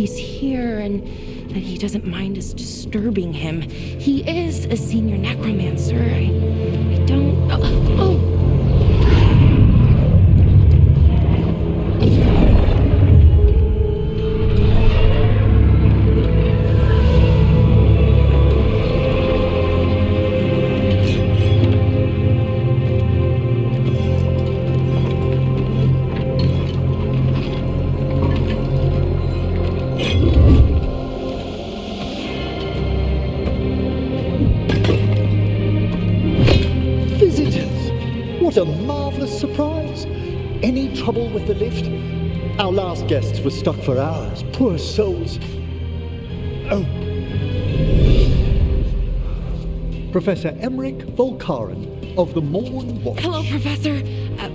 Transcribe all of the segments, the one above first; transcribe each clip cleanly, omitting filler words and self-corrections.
he's here and that he doesn't mind us disturbing him. He is a senior necromancer. I don't... Oh! What a marvellous surprise! Any trouble with the lift? Our last guests were stuck for hours. Poor souls. Oh. Professor Emmrich Veilguard of the Morn Watch. Hello, Professor.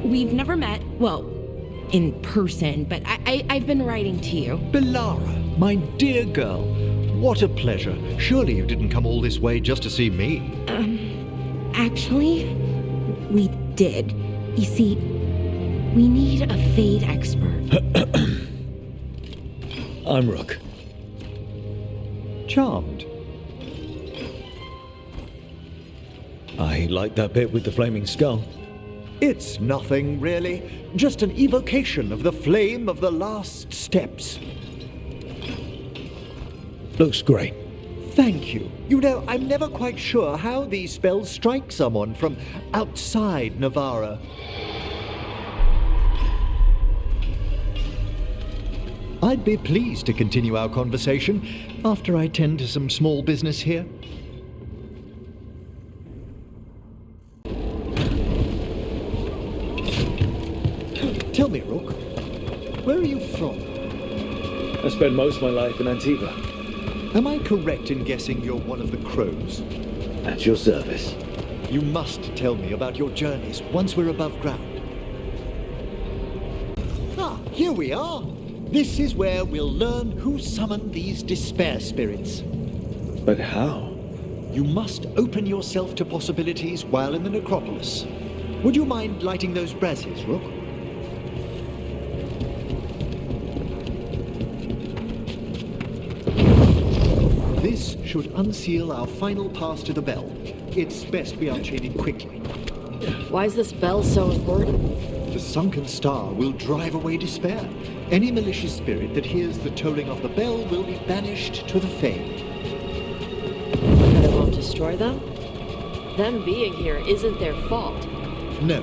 We've never met, well, in person, but I've been writing to you. Belara, my dear girl. What a pleasure. Surely you didn't come all this way just to see me. Actually, we did. You see, we need a Fade expert. I'm Rook. Charmed. I like that bit with the flaming skull. It's nothing, really. Just an evocation of the flame of the last steps. Looks great. Thank you. You know, I'm never quite sure how these spells strike someone from outside Navarra. I'd be pleased to continue our conversation after I tend to some small business here. Tell me, Rook, where are you from? I spent most of my life in Antigua. Am I correct in guessing you're one of the crows? At your service. You must tell me about your journeys once we're above ground. Ah, here we are. This is where we'll learn who summoned these despair spirits. But how? You must open yourself to possibilities while in the necropolis. Would you mind lighting those brasses, Rook? This should unseal our final pass to the bell. It's best we unchain it quickly. Why is this bell so important? The sunken star will drive away despair. Any malicious spirit that hears the tolling of the bell will be banished to the Fade. And it won't destroy them? Them being here isn't their fault. No.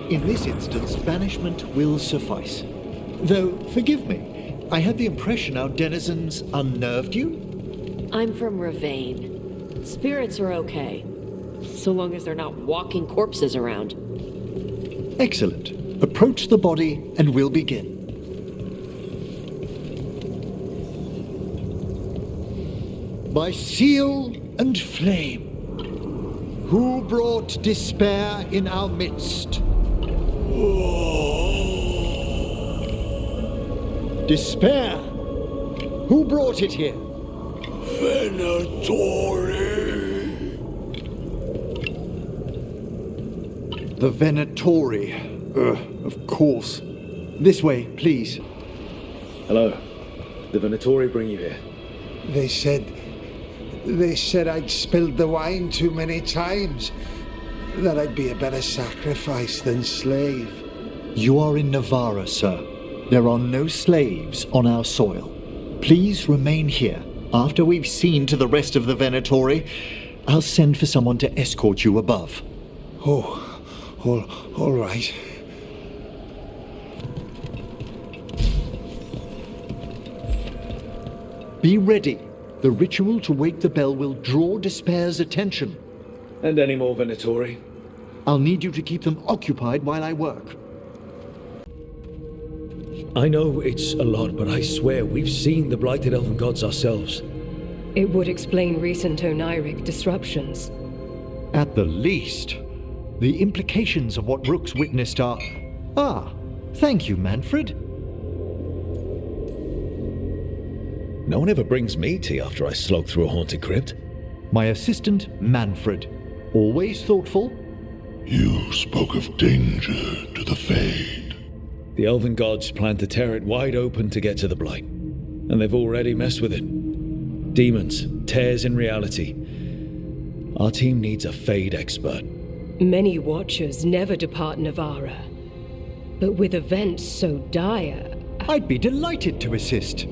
In this instance, banishment will suffice. Though, forgive me, I had the impression our denizens unnerved you? I'm from Ravane. Spirits are okay, so long as they're not walking corpses around. Excellent. Approach the body and we'll begin. By seal and flame, who brought despair in our midst? Despair? Who brought it here? Venatori. The Venatori. Of course. This way, please. Hello. The Venatori bring you here. They said I'd spilled the wine too many times. That I'd be a better sacrifice than slave. You are in Navarra, sir. There are no slaves on our soil. Please remain here. After we've seen to the rest of the Venatori, I'll send for someone to escort you above. Oh, all right. Be ready. The ritual to wake the bell will draw despair's attention. And any more Venatori? I'll need you to keep them occupied while I work. I know it's a lot, but I swear we've seen the blighted elven gods ourselves. It would explain recent oniric disruptions. At the least, the implications of what Rook's witnessed are... Ah, thank you, Manfred. No one ever brings me tea after I slog through a haunted crypt. My assistant, Manfred. Always thoughtful. You spoke of danger to the Fade. The elven gods plan to tear it wide open to get to the blight. And they've already messed with it. Demons, tears in reality. Our team needs a Fade expert. Many Watchers never depart Navara. But with events so dire, I'd be delighted to assist.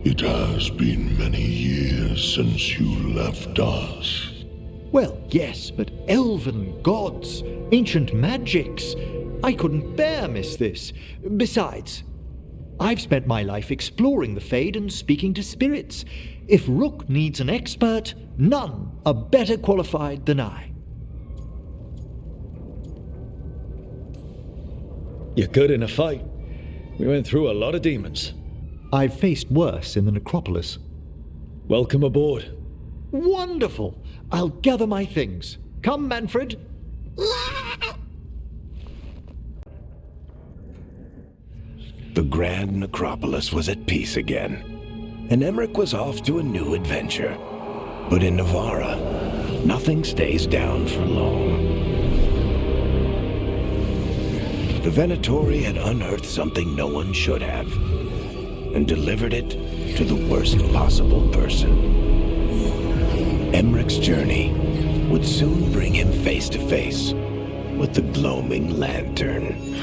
It has been many years since you left us. Well, yes, but elven gods, ancient magics. I couldn't bear miss this. Besides, I've spent my life exploring the Fade and speaking to spirits. If Rook needs an expert, none are better qualified than I. You're good in a fight. We went through a lot of demons. I've faced worse in the necropolis. Welcome aboard. Wonderful! I'll gather my things. Come, Manfred. The Grand Necropolis was at peace again, and Emmrich was off to a new adventure. But in Navara, nothing stays down for long. The Venatori had unearthed something no one should have, and delivered it to the worst possible person. Emmrich's journey would soon bring him face to face with the gloaming lantern.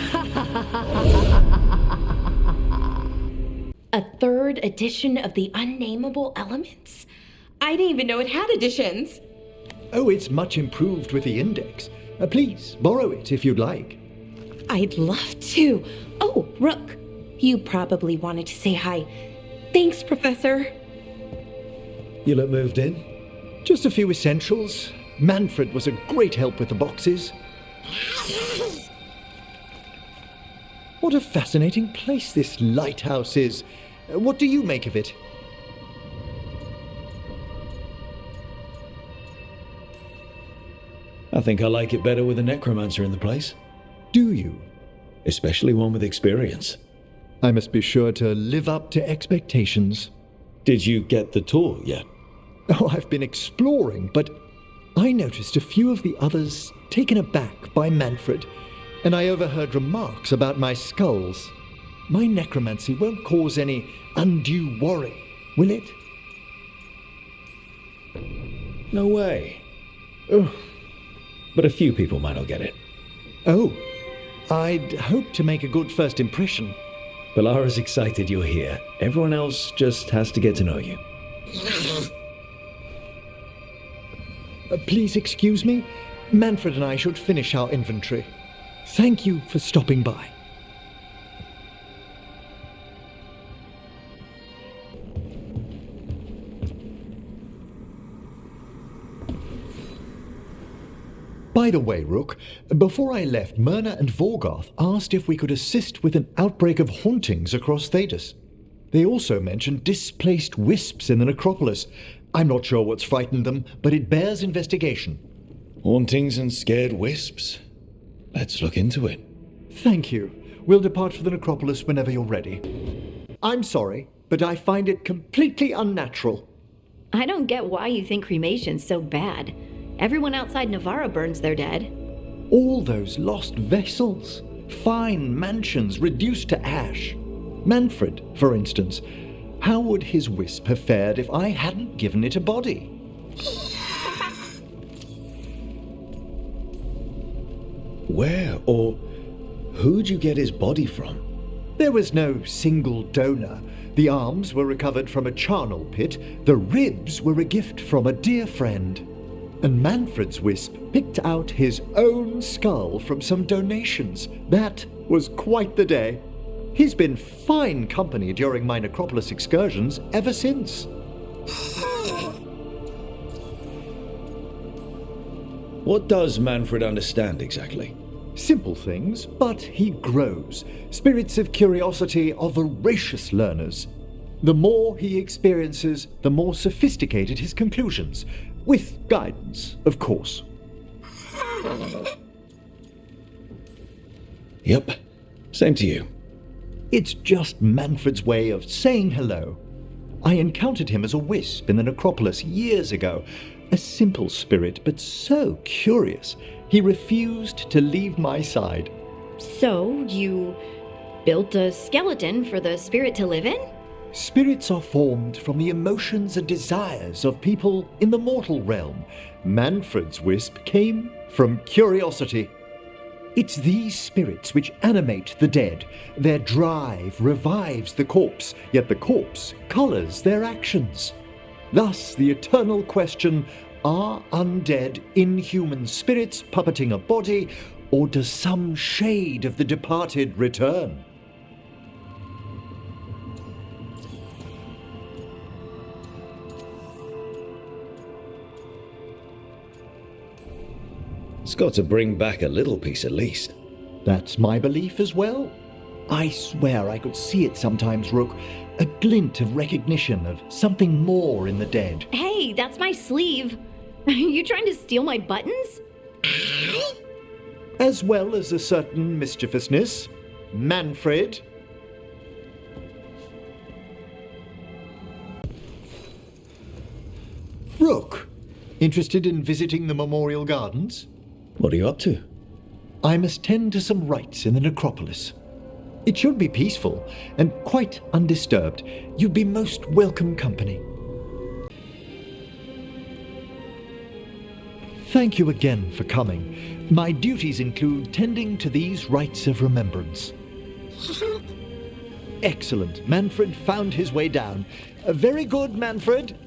A third edition of the Unnameable Elements? I didn't even know it had editions. Oh, it's much improved with the index. Please, borrow it if you'd like. I'd love to. Oh, Rook, you probably wanted to say hi. Thanks, Professor. You look moved in? Just a few essentials. Manfred was a great help with the boxes. What a fascinating place this lighthouse is. What do you make of it? I think I like it better with a necromancer in the place. Do you? Especially one with experience. I must be sure to live up to expectations. Did you get the tour yet? Oh, I've been exploring, but I noticed a few of the others taken aback by Manfred, and I overheard remarks about my skulls. My necromancy won't cause any undue worry, will it? No way. Oh, but a few people might not get it. Oh, I'd hoped to make a good first impression. Balara's excited you're here. Everyone else just has to get to know you. Please excuse me. Manfred and I should finish our inventory. Thank you for stopping by. By the way, Rook, before I left, Myrna and Veilguard asked if we could assist with an outbreak of hauntings across Thedas. They also mentioned displaced wisps in the necropolis. I'm not sure what's frightened them, but it bears investigation. Hauntings and scared wisps? Let's look into it. Thank you. We'll depart for the necropolis whenever you're ready. I'm sorry, but I find it completely unnatural. I don't get why you think cremation's so bad. Everyone outside Navara burns their dead. All those lost vessels, fine mansions reduced to ash. Manfred, for instance. How would his wisp have fared if I hadn't given it a body? Where or who'd you get his body from? There was no single donor. The arms were recovered from a charnel pit. The ribs were a gift from a dear friend. And Manfred's wisp picked out his own skull from some donations. That was quite the day. He's been fine company during my necropolis excursions ever since. What does Manfred understand exactly? Simple things, but he grows. Spirits of curiosity are voracious learners. The more he experiences, the more sophisticated his conclusions. With guidance, of course. Yep. Same to you. It's just Manfred's way of saying hello. I encountered him as a wisp in the necropolis years ago. A simple spirit, but so curious. He refused to leave my side. So, you built a skeleton for the spirit to live in? Spirits are formed from the emotions and desires of people in the mortal realm. Manfred's wisp came from curiosity. It's these spirits which animate the dead. Their drive revives the corpse, yet the corpse colours their actions. Thus, the eternal question, are undead inhuman spirits puppeting a body, or does some shade of the departed return? It's got to bring back a little piece at least. That's my belief as well. I swear I could see it sometimes, Rook. A glint of recognition of something more in the dead. Hey, that's my sleeve. Are you trying to steal my buttons? As well as a certain mischievousness. Manfred. Rook, interested in visiting the Memorial Gardens? What are you up to? I must tend to some rites in the necropolis. It should be peaceful and quite undisturbed. You'd be most welcome company. Thank you again for coming. My duties include tending to these rites of remembrance. Excellent. Manfred found his way down. Very good, Manfred.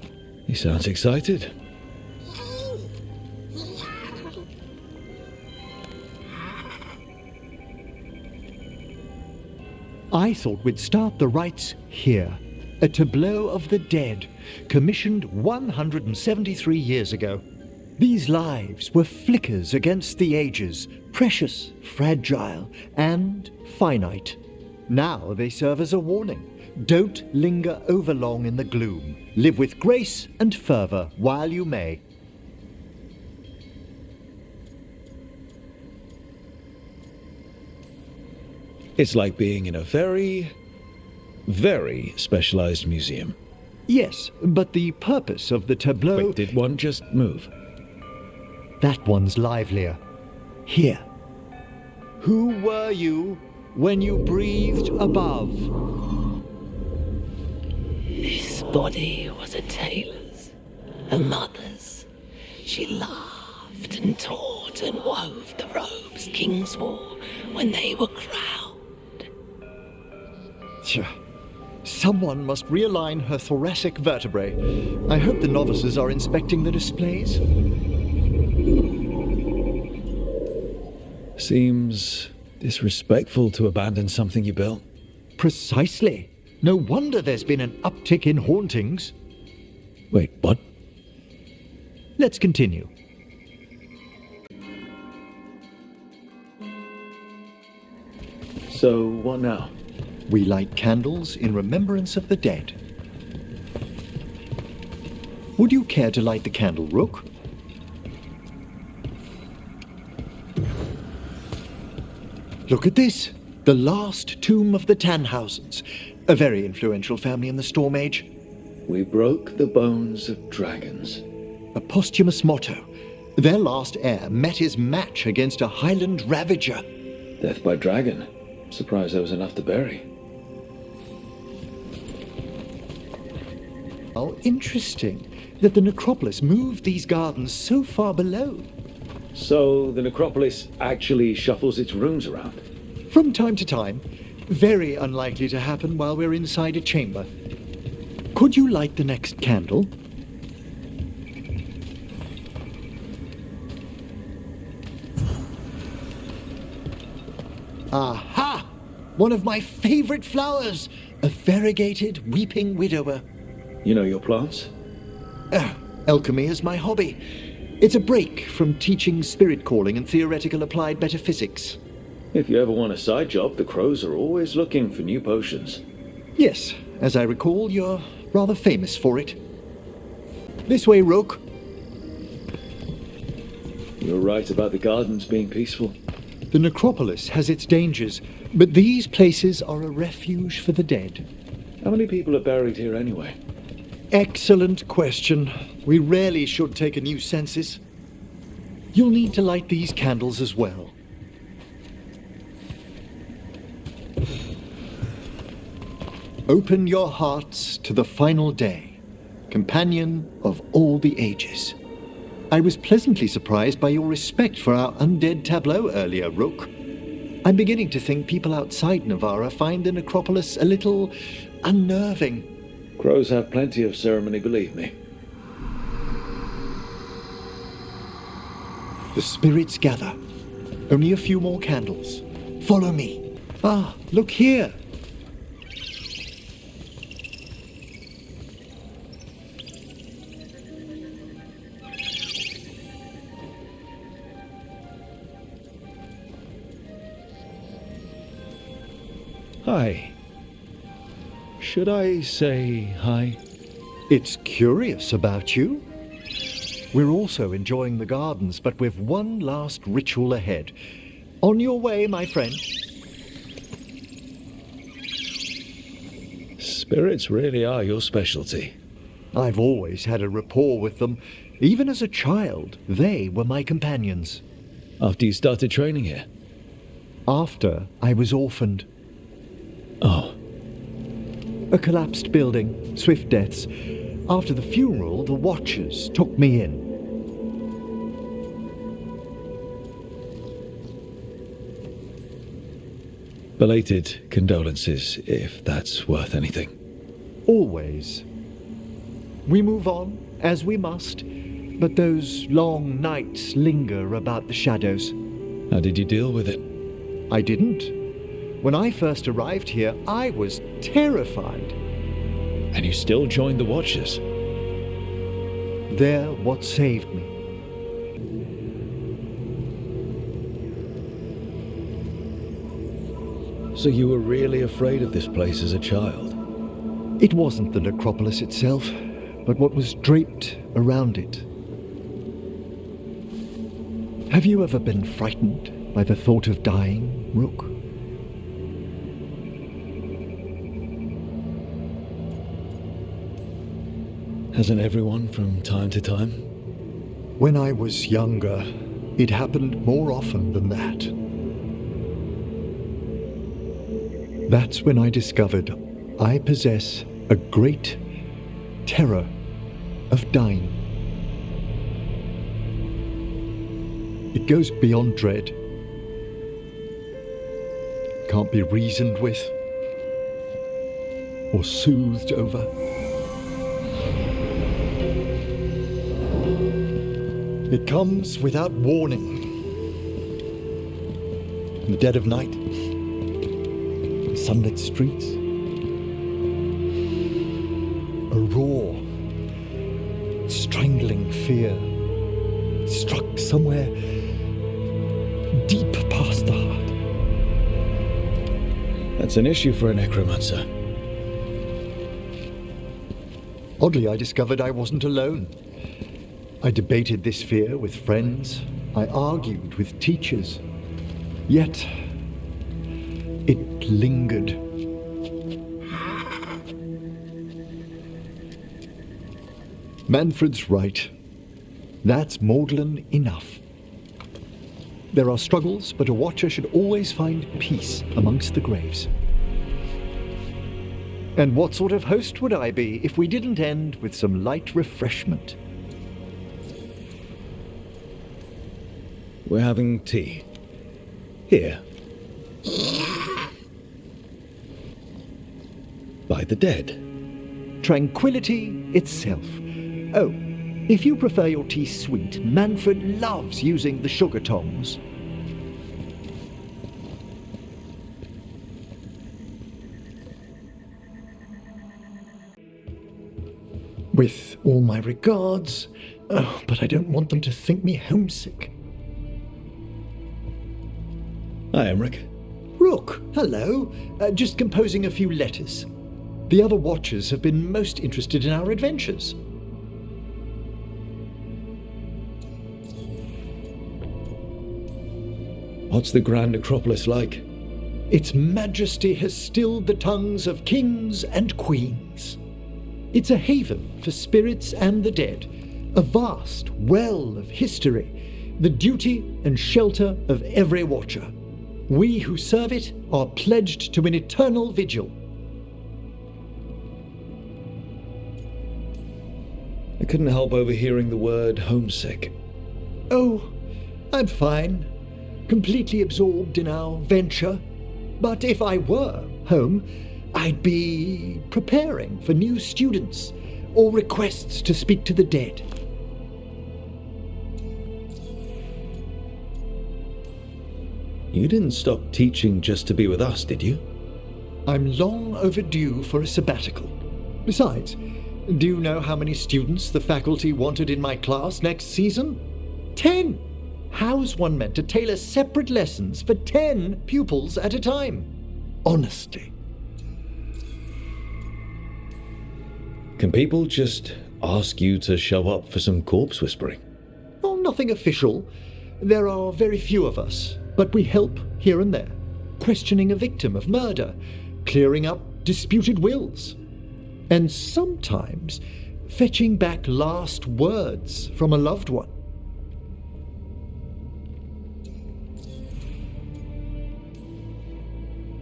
He sounds excited. I thought we'd start the rites here. A tableau of the dead, commissioned 173 years ago. These lives were flickers against the ages, precious, fragile, and finite. Now they serve as a warning. Don't linger overlong in the gloom. Live with grace and fervor while you may. It's like being in a very, very specialized museum. Yes, but the purpose of the tableau... Wait, did one just move? That one's livelier. Here. Who were you when you breathed above? This body was a tailor's, a mother's. She laughed and taught and wove the robes kings wore when they were crowned. Someone must realign her thoracic vertebrae. I hope the novices are inspecting the displays. Seems disrespectful to abandon something you built. Precisely. No wonder there's been an uptick in hauntings. Wait, what? Let's continue. So, what now? We light candles in remembrance of the dead. Would you care to light the candle, Rook? Look at this. The last tomb of the Tannhausens. A very influential family in the Storm Age. We broke the bones of dragons. A posthumous motto. Their last heir met his match against a Highland Ravager. Death by dragon. Surprised there was enough to bury. How interesting that the necropolis moved these gardens so far below. So the necropolis actually shuffles its rooms around? From time to time. Very unlikely to happen while we're inside a chamber. Could you light the next candle? Aha! One of my favorite flowers! A variegated weeping widower. You know your plants? Alchemy is my hobby. It's a break from teaching spirit calling and theoretical applied metaphysics. If you ever want a side job, the crows are always looking for new potions. Yes, as I recall, you're rather famous for it. This way, Rook. You're right about the gardens being peaceful. The necropolis has its dangers, but these places are a refuge for the dead. How many people are buried here anyway? Excellent question. We rarely should take a new census. You'll need to light these candles as well. Open your hearts to the final day, companion of all the ages. I was pleasantly surprised by your respect for our undead tableau earlier, Rook. I'm beginning to think people outside Navarra find the necropolis a little unnerving. Crows have plenty of ceremony, believe me. The spirits gather. Only a few more candles. Follow me. Ah, look here. Hi. Should I say hi? It's curious about you. We're also enjoying the gardens, but we've one last ritual ahead. On your way, my friend. Spirits really are your specialty. I've always had a rapport with them. Even as a child, they were my companions. After you started training here? After I was orphaned. Oh. A collapsed building, swift deaths. After the funeral, the Watchers took me in. Belated condolences, if that's worth anything. Always. We move on, as we must, but those long nights linger about the shadows. How did you deal with it? I didn't. When I first arrived here, I was terrified. And you still joined the Watchers? They're what saved me. So you were really afraid of this place as a child? It wasn't the necropolis itself, but what was draped around it. Have you ever been frightened by the thought of dying, Rook? Hasn't everyone from time to time? When I was younger, it happened more often than that. That's when I discovered I possess a great terror of dying. It goes beyond dread. Can't be reasoned with or soothed over. It comes without warning. In the dead of night, sunlit streets, a roar, strangling fear, struck somewhere deep past the heart. That's an issue for a necromancer. Oddly, I discovered I wasn't alone. I debated this fear with friends. I argued with teachers. Yet, it lingered. Manfred's right. That's maudlin enough. There are struggles, but a Watcher should always find peace amongst the graves. And what sort of host would I be if we didn't end with some light refreshment? We're having tea. Here. By the dead. Tranquility itself. Oh, if you prefer your tea sweet, Manfred loves using the sugar tongs. With all my regards. Oh, but I don't want them to think me homesick. Hi, Emmrich. Rook, hello. Just composing a few letters. The other Watchers have been most interested in our adventures. What's the Grand Necropolis like? Its majesty has stilled the tongues of kings and queens. It's a haven for spirits and the dead, a vast well of history, the duty and shelter of every Watcher. We who serve it are pledged to an eternal vigil. couldn't help overhearing the word homesick. Oh, I'm fine. Completely absorbed in our venture. But if I were home, I'd be preparing for new students or requests to speak to the dead. You didn't stop teaching just to be with us, did you? I'm long overdue for a sabbatical. Besides, do you know how many students the faculty wanted in my class next season? 10! How's one meant to tailor separate lessons for 10 pupils at a time? Honestly. Can people just ask you to show up for some corpse whispering? Oh, nothing official. There are very few of us, but we help here and there. Questioning a victim of murder, clearing up disputed wills, and sometimes fetching back last words from a loved one.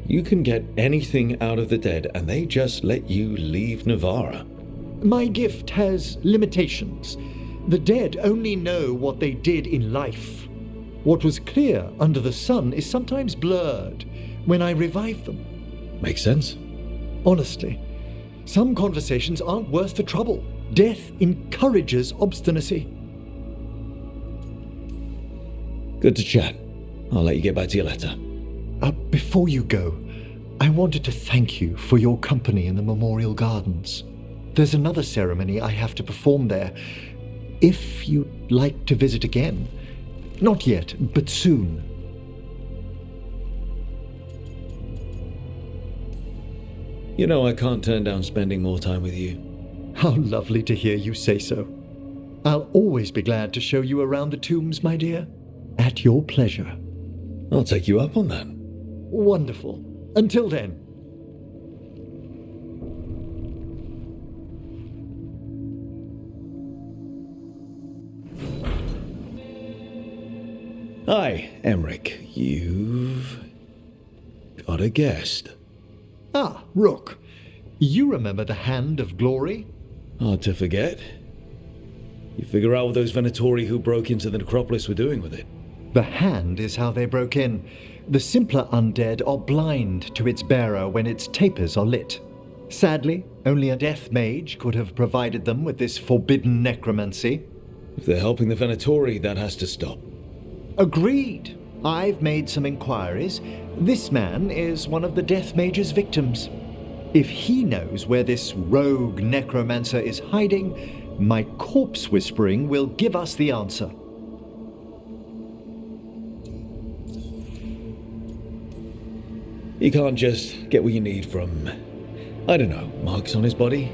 You can get anything out of the dead and they just let you leave Navarra. My gift has limitations. The dead only know what they did in life. What was clear under the sun is sometimes blurred when I revive them. Makes sense. Honestly, some conversations aren't worth the trouble. Death encourages obstinacy. Good to chat. I'll let you get back to your letter. Before you go, I wanted to thank you for your company in the Memorial Gardens. There's another ceremony I have to perform there. If you'd like to visit again. Not yet, but soon. You know I can't turn down spending more time with you. How lovely to hear you say so. I'll always be glad to show you around the tombs, my dear. At your pleasure. I'll take you up on that. Wonderful. Until then. Hi, Emmrich. You've got a guest. Ah, Rook. You remember the Hand of Glory? Hard to forget. You figure out what those Venatori who broke into the necropolis were doing with it. The hand is how they broke in. The simpler undead are blind to its bearer when its tapers are lit. Sadly, only a death mage could have provided them with this forbidden necromancy. If they're helping the Venatori, that has to stop. Agreed. I've made some inquiries. This man is one of the death mage's victims. If he knows where this rogue necromancer is hiding, my corpse whispering will give us the answer. You can't just get what you need from, I don't know, marks on his body?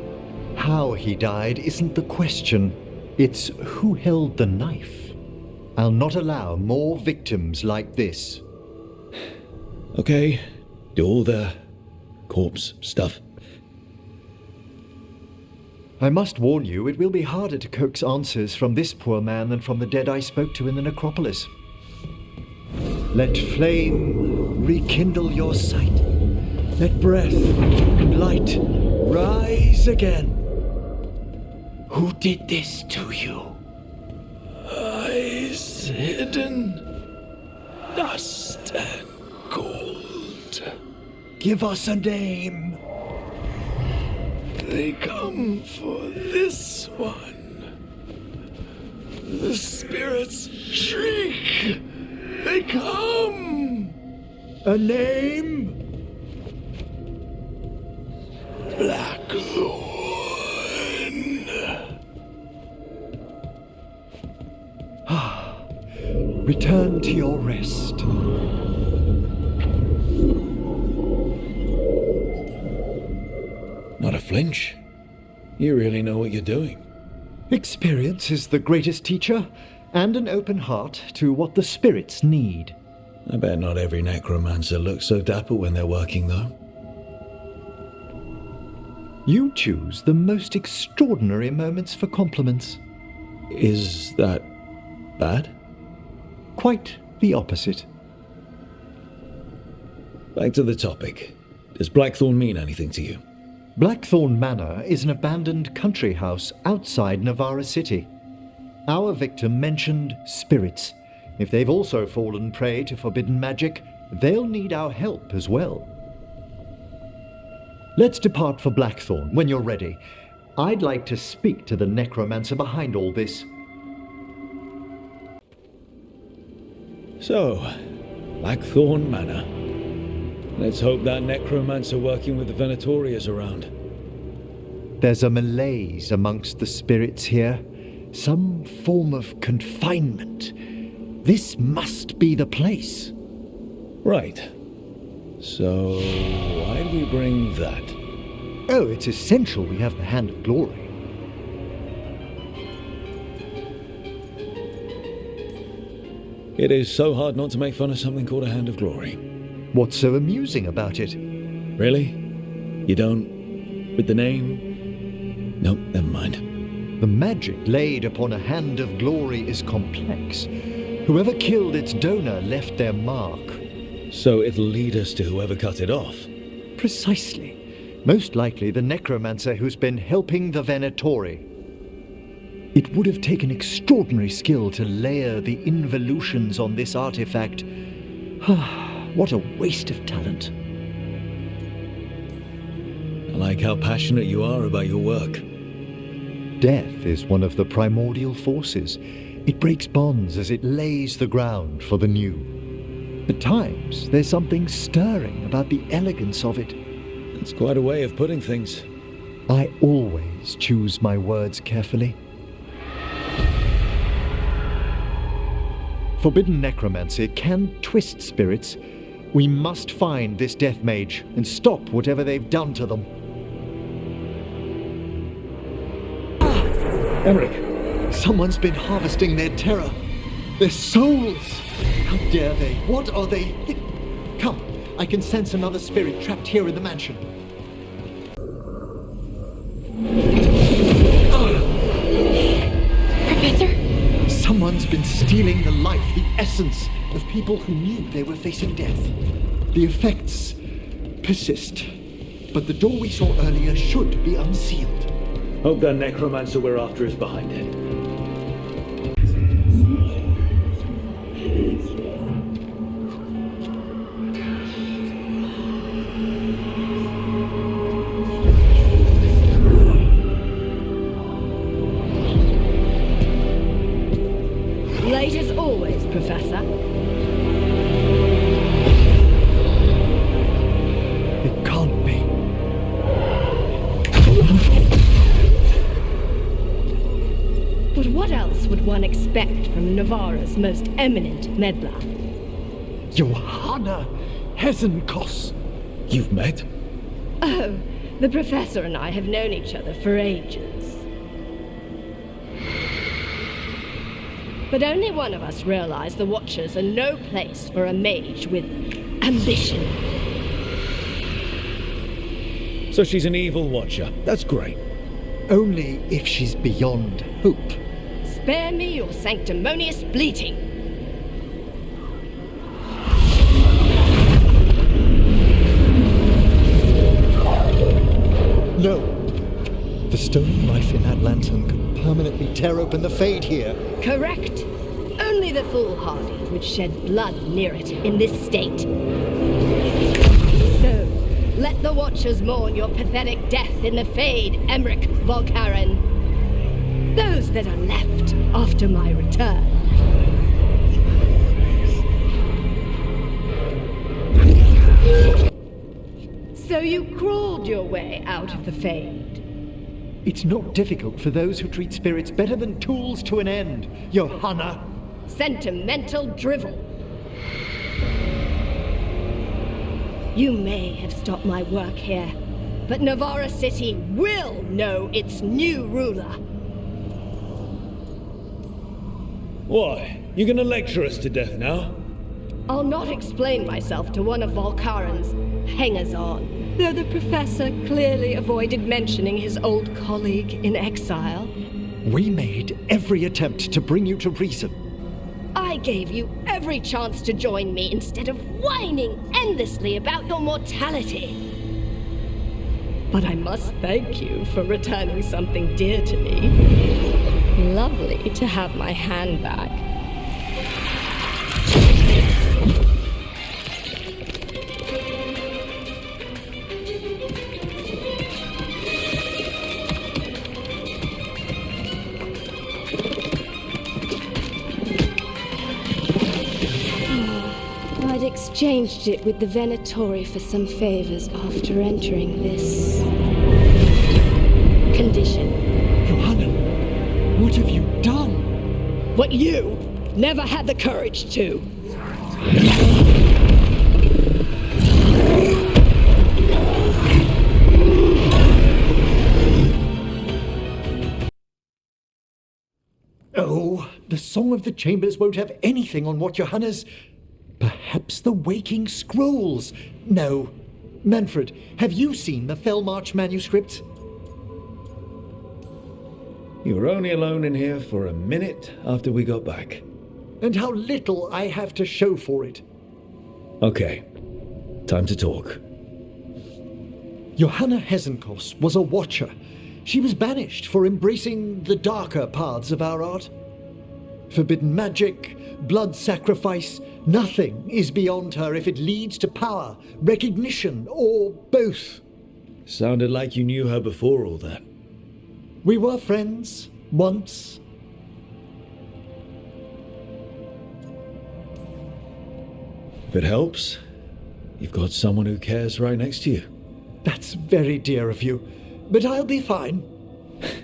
How he died isn't the question. It's who held the knife. I'll not allow more victims like this. Okay, do all the corpse stuff. I must warn you, it will be harder to coax answers from this poor man than from the dead I spoke to in the necropolis. Let flame rekindle your sight. Let breath and light rise again. Who did this to you? Eyes hidden, dust and gold. Give us a name. They come for this one. The spirits shriek. They come. A name? Blackthorn. Return to your rest. Not a flinch. You really know what you're doing. Experience is the greatest teacher, and an open heart to what the spirits need. I bet not every necromancer looks so dapper when they're working, though. You choose the most extraordinary moments for compliments. Is that bad? Quite the opposite. Back to the topic. Does Blackthorn mean anything to you? Blackthorn Manor is an abandoned country house outside Navarra City. Our victim mentioned spirits. If they've also fallen prey to forbidden magic, they'll need our help as well. Let's depart for Blackthorn when you're ready. I'd like to speak to the necromancer behind all this. So, Blackthorn Manor. Let's hope that necromancer working with the Venatori is around. There's a malaise amongst the spirits here. Some form of confinement. This must be the place. Right. So, why'd we bring that? Oh, it's essential we have the Hand of Glory. It is so hard not to make fun of something called a Hand of Glory. What's so amusing about it? Really? You don't? With the name? Nope, never mind. The magic laid upon a Hand of Glory is complex. Whoever killed its donor left their mark. So it'll lead us to whoever cut it off? Precisely. Most likely the necromancer who's been helping the Venatori. It would have taken extraordinary skill to layer the involutions on this artifact. What a waste of talent. I like how passionate you are about your work. Death is one of the primordial forces. It breaks bonds as it lays the ground for the new. At times, there's something stirring about the elegance of it. It's quite a way of putting things. I always choose my words carefully. Forbidden necromancy can twist spirits. We must find this death mage and stop whatever they've done to them. Emmrich, someone's been harvesting their terror. Their souls! How dare they? What are they Come, I can sense another spirit trapped here in the mansion. Professor? Someone's been stealing the life, the essence of people who knew they were facing death. The effects persist, but the door we saw earlier should be unsealed. Hope that necromancer we're after is behind it. Late as always, Professor. It can't be. But what else would one expect from Navarra's most eminent meddler? Johanna Hesenkos. You've met? Oh, the Professor and I have known each other for ages. But only one of us realized the Watchers are no place for a mage with ambition. So she's an evil watcher. That's great. Only if she's beyond hope. Spare me your sanctimonious bleating. No. The stone knife in that lantern could permanently tear open the Fade here. Correct. Only the foolhardy would shed blood near it in this state. So, let the Watchers mourn your pathetic death in the Fade, Emmrich Volkaren. Those that are left after my return. So you crawled your way out of the Fade. It's not difficult for those who treat spirits better than tools to an end, Johanna. Sentimental drivel. You may have stopped my work here, but Navarra City will know its new ruler. Why? You gonna lecture us to death now? I'll not explain myself to one of Volkaren's hangers-on, though the Professor clearly avoided mentioning his old colleague in exile. We made every attempt to bring you to reason. I gave you every chance to join me instead of whining endlessly about your mortality. but I must thank you for returning something dear to me. Lovely to have my hand back. I'd exchanged it with the Venatori for some favors after entering this condition. Johanna, what have you done? What you never had the courage to. Oh, the Song of the Chambers won't have anything on what Johanna's... Perhaps the Waking Scrolls? No. Manfred, have you seen the Fellmarch manuscripts? You were only alone in here for a minute after we got back. And how little I have to show for it. Okay, time to talk. Johanna Hesenkos was a watcher. She was banished for embracing the darker paths of our art. Forbidden magic, blood sacrifice, nothing is beyond her if it leads to power, recognition, or both. Sounded like you knew her before all that. We were friends, once. If it helps, you've got someone who cares right next to you. That's very dear of you, but I'll be fine.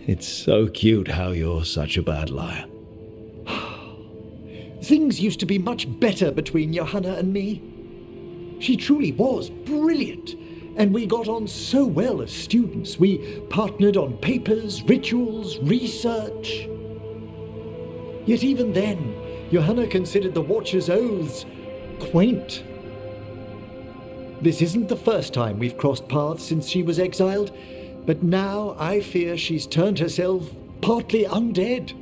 It's so cute how you're such a bad liar. Things used to be much better between Johanna and me. She truly was brilliant, and we got on so well as students. We partnered on papers, rituals, research. Yet even then, Johanna considered the Watcher's oaths quaint. This isn't the first time we've crossed paths since she was exiled, but now I fear she's turned herself partly undead.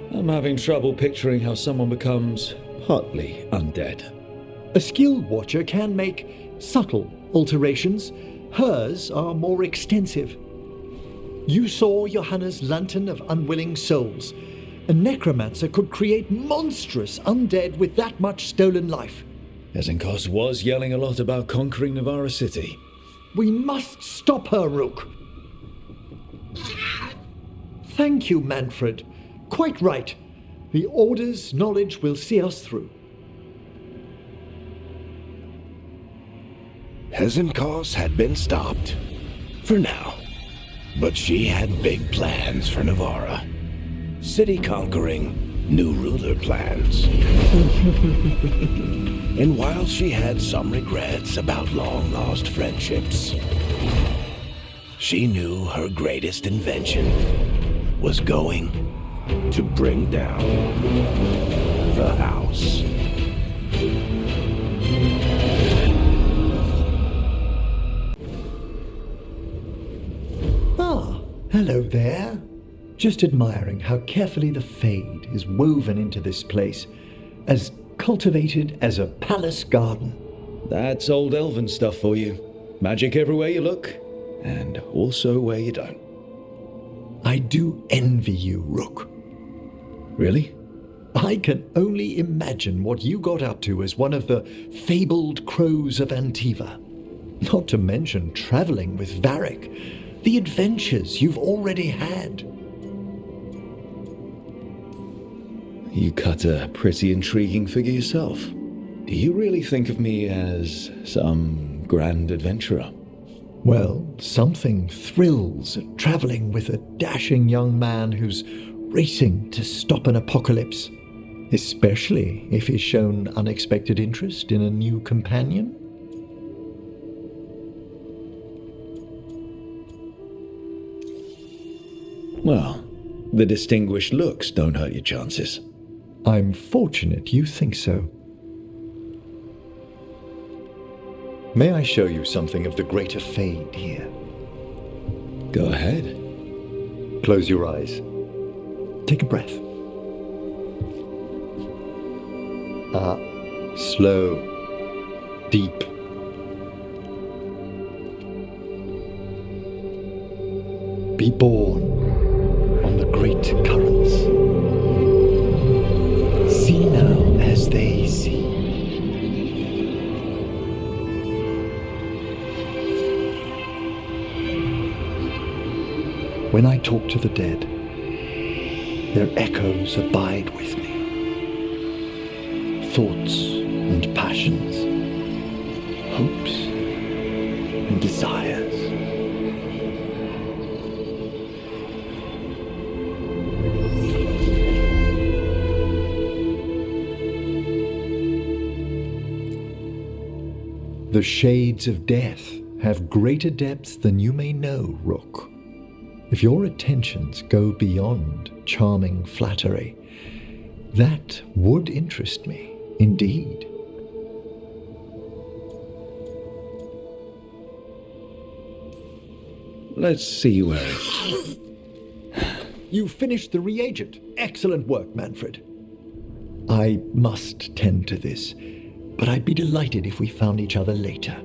I'm having trouble picturing how someone becomes partly undead. A skilled watcher can make subtle alterations. Hers are more extensive. You saw Johanna's lantern of unwilling souls. A necromancer could create monstrous undead with that much stolen life. Hesenkos was yelling a lot about conquering Navarra City. We must stop her, Rook. Thank you, Manfred. Quite right. The Order's knowledge will see us through. Hesenkos had been stopped. For now. But she had big plans for Navarra. City conquering, new ruler plans. And while she had some regrets about long-lost friendships, she knew her greatest invention was going to bring down the house. Ah, hello there. Just admiring how carefully the Fade is woven into this place, as cultivated as a palace garden. That's old elven stuff for you. Magic everywhere you look, and also where you don't. I do envy you, Rook. Really? I can only imagine what you got up to as one of the fabled crows of Antiva. Not to mention traveling with Varric, the adventures you've already had. You cut a pretty intriguing figure yourself. Do you really think of me as some grand adventurer? Well, something thrills at traveling with a dashing young man who's racing to stop an apocalypse, especially if he's shown unexpected interest in a new companion. Well, the distinguished looks don't hurt your chances. I'm fortunate you think so. May I show you something of the greater Fade here? Go ahead. Close your eyes. Take a breath. Slow. Deep. Be born on the great currents. See now as they see. When I talk to the dead, their echoes abide with me. Thoughts and passions, hopes and desires. The shades of death have greater depths than you may know, Rook. If your attentions go beyond charming flattery, that would interest me, indeed. Let's see where You finished the reagent. Excellent work, Manfred. I must tend to this, but I'd be delighted if we found each other later.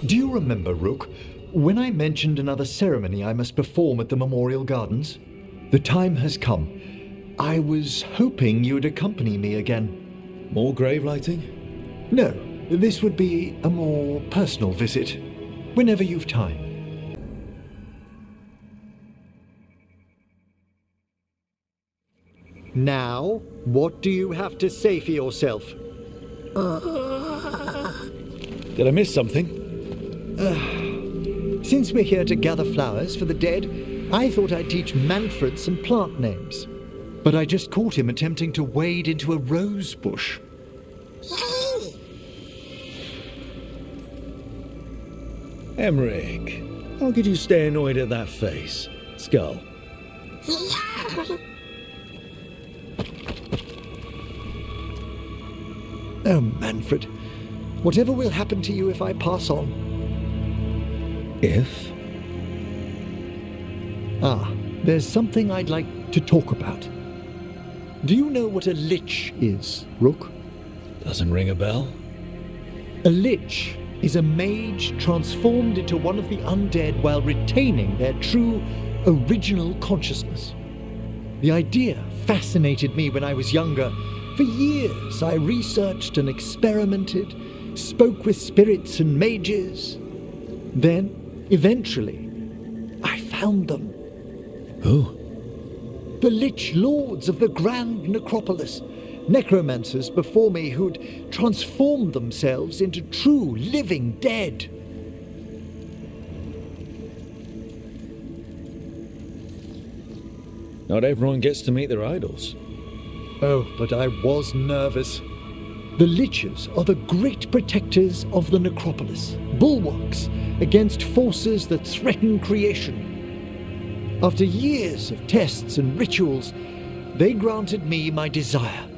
Do you remember, Rook, when I mentioned another ceremony I must perform at the Memorial Gardens? The time has come. I was hoping you'd accompany me again. More grave lighting? No, this would be a more personal visit, whenever you've time. Now, what do you have to say for yourself? Did I miss something? Since we're here to gather flowers for the dead, I thought I'd teach Manfred some plant names. But I just caught him attempting to wade into a rose bush. Emmrich, how could you stay annoyed at that face? Skull. Oh, Manfred, whatever will happen to you if I pass on? If? There's something I'd like to talk about. Do you know what a lich is, Rook? Doesn't ring a bell? A lich is a mage transformed into one of the undead while retaining their true, original consciousness. The idea fascinated me when I was younger. For years, I researched and experimented, spoke with spirits and mages. Then, eventually, I found them. Who? The Lich Lords of the Grand Necropolis. Necromancers before me who'd transformed themselves into true living dead. Not everyone gets to meet their idols. Oh, but I was nervous. The Liches are the great protectors of the necropolis, bulwarks against forces that threaten creation. After years of tests and rituals, they granted me my desire,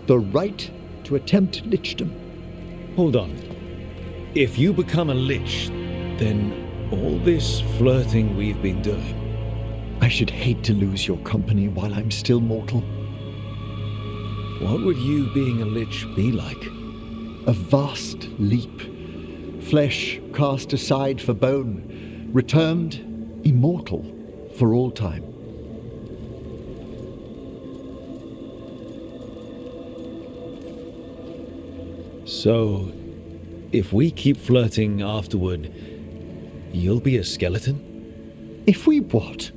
the right to attempt lichdom. Hold on. If you become a lich, then all this flirting we've been doing... I should hate to lose your company while I'm still mortal. What would you being a lich be like? A vast leap. Flesh cast aside for bone, returned immortal for all time. So, if we keep flirting afterward, you'll be a skeleton? If we what?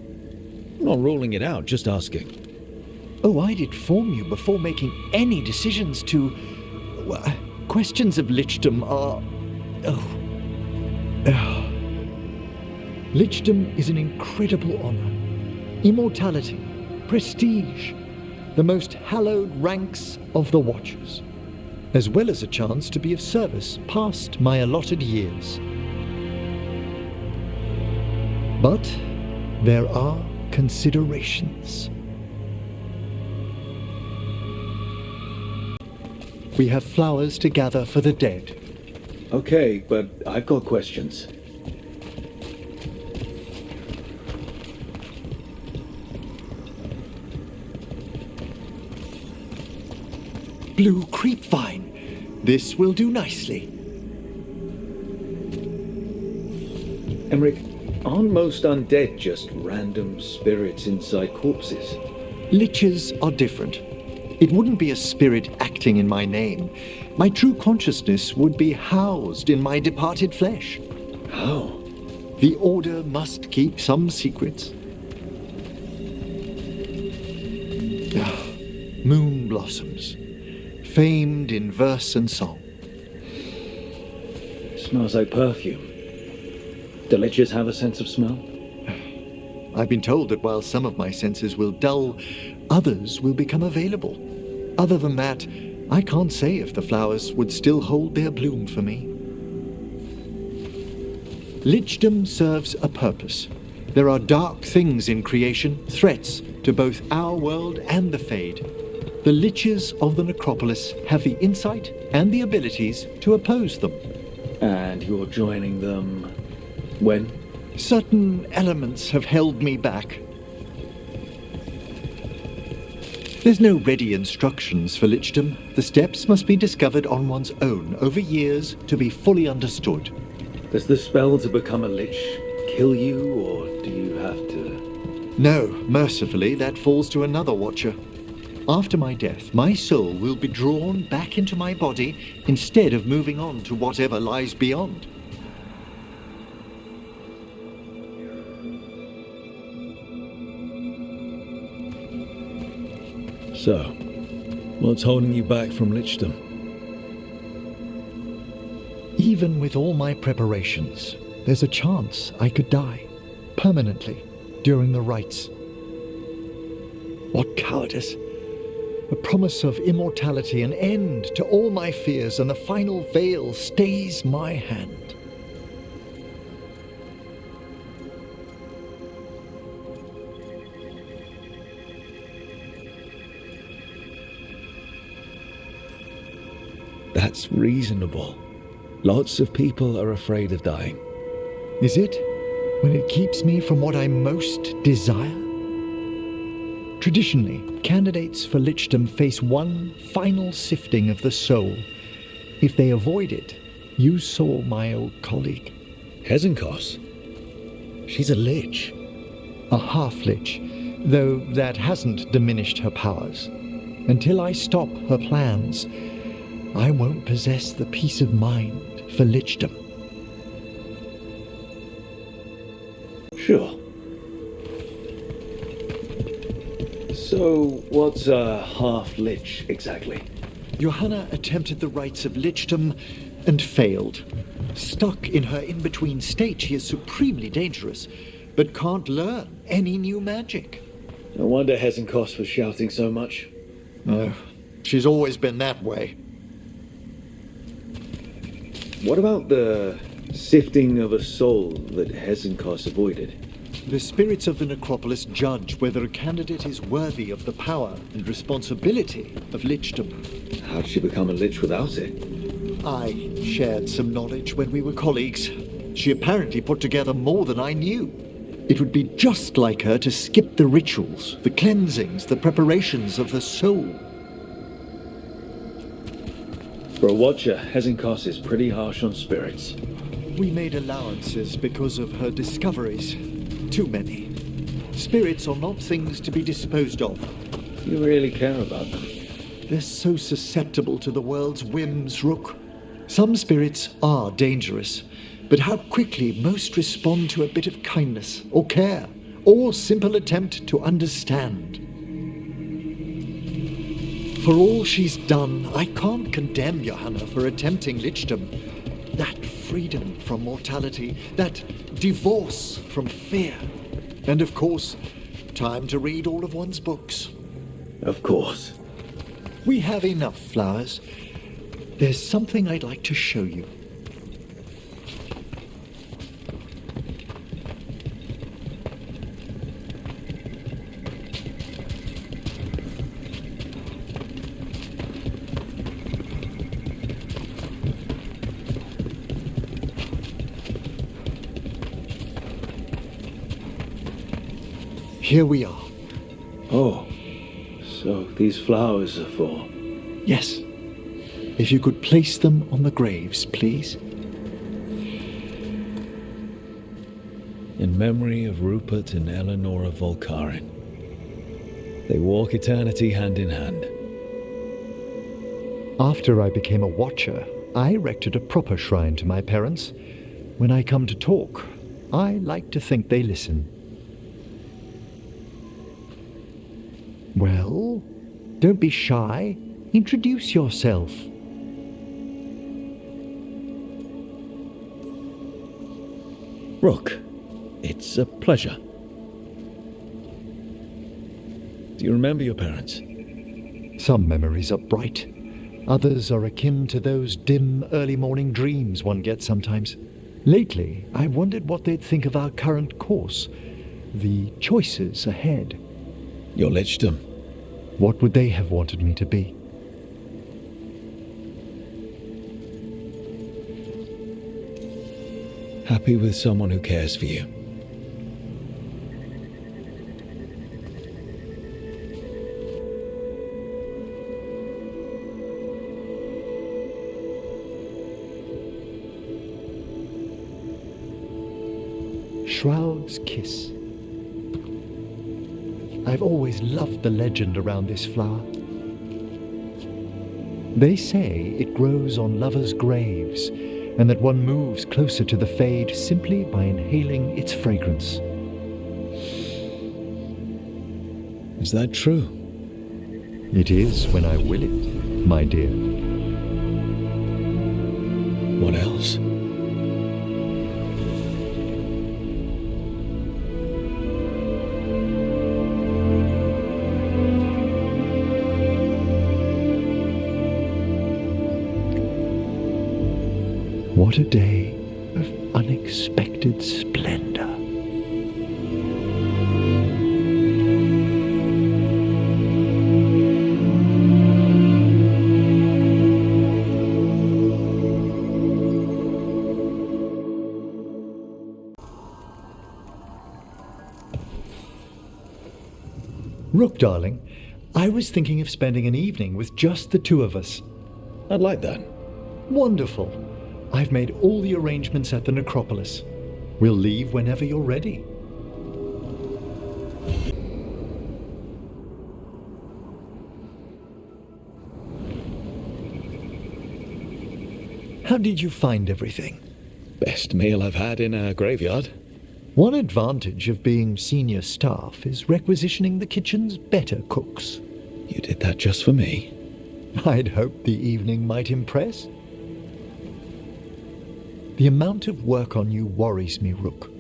I'm not ruling it out, just asking. Oh, I'd inform you before making any decisions to... Well, questions of lichdom are... Lichdom is an incredible honor. Immortality, prestige, the most hallowed ranks of the Watchers, as well as a chance to be of service past my allotted years. But there are considerations. We have flowers to gather for the dead. Okay, but I've got questions. Blue creepvine. This will do nicely. Emmrich, aren't most undead just random spirits inside corpses? Liches are different. It wouldn't be a spirit acting in my name. My true consciousness would be housed in my departed flesh. How? The Order must keep some secrets. Moon blossoms, famed in verse and song. Smells like perfume. Do liches have a sense of smell? I've been told that while some of my senses will dull, others will become available. Other than that, I can't say if the flowers would still hold their bloom for me. Lichdom serves a purpose. There are dark things in creation, threats to both our world and the Fade. The liches of the necropolis have the insight and the abilities to oppose them. And you're joining them when? Certain elements have held me back. There's no ready instructions for lichdom. The steps must be discovered on one's own over years to be fully understood. Does the spell to become a lich kill you, or do you have to? No, mercifully, that falls to another watcher. After my death, my soul will be drawn back into my body instead of moving on to whatever lies beyond. So, what's holding you back from lichdom? Even with all my preparations, there's a chance I could die permanently during the rites. What cowardice! A promise of immortality, an end to all my fears, and the final veil stays my hand. That's reasonable. Lots of people are afraid of dying. Is it? When it keeps me from what I most desire? Traditionally, candidates for lichdom face one final sifting of the soul. If they avoid it, you saw my old colleague. Hezenkos? She's a lich. A half-lich, though that hasn't diminished her powers. Until I stop her plans, I won't possess the peace of mind for lichdom. Sure. So, what's a half-lich exactly? Johanna attempted the rites of lichdom and failed. Stuck in her in-between state, she is supremely dangerous, but can't learn any new magic. No wonder Hezenkos was shouting so much. No, she's always been that way. What about the sifting of a soul that Hezenkos avoided? The spirits of the necropolis judge whether a candidate is worthy of the power and responsibility of lichdom. How'd she become a lich without it? I shared some knowledge when we were colleagues. She apparently put together more than I knew. It would be just like her to skip the rituals, the cleansings, the preparations of the soul. For a watcher, Hezenkos is pretty harsh on spirits. We made allowances because of her discoveries. Too many. Spirits are not things to be disposed of. You really care about them. They're so susceptible to the world's whims, Rook. Some spirits are dangerous, but how quickly most respond to a bit of kindness or care or simple attempt to understand. For all she's done, I can't condemn Johanna for attempting lichdom. That freedom from mortality, that divorce from fear. And of course, time to read all of one's books. Of course. We have enough flowers. There's something I'd like to show you. here we are. Oh, so these flowers are for... Yes. If you could place them on the graves, please. In memory of Rupert and Eleanora Volcarin. They walk eternity hand in hand. After I became a watcher, I erected a proper shrine to my parents. When I come to talk, I like to think they listen. Well, don't be shy. Introduce yourself. Rook, it's a pleasure. Do you remember your parents? Some memories are bright. Others are akin to those dim early morning dreams one gets sometimes. Lately, I wondered what they'd think of our current course, the choices ahead. Your lichdom. What would they have wanted me to be? Happy with someone who cares for you. Shroud's Kiss. I've always loved the legend around this flower. They say it grows on lovers' graves, and that one moves closer to the fade simply by inhaling its fragrance. Is that true? It is when I will it, my dear. What else? What a day of unexpected splendor. Rook, darling, I was thinking of spending an evening with just the two of us. I'd like that. Wonderful. I've made all the arrangements at the necropolis. We'll leave whenever you're ready. How did you find everything? Best meal I've had in a graveyard. One advantage of being senior staff is requisitioning the kitchen's better cooks. You did that just for me? I'd hoped the evening might impress. The amount of work on you worries me, Rook.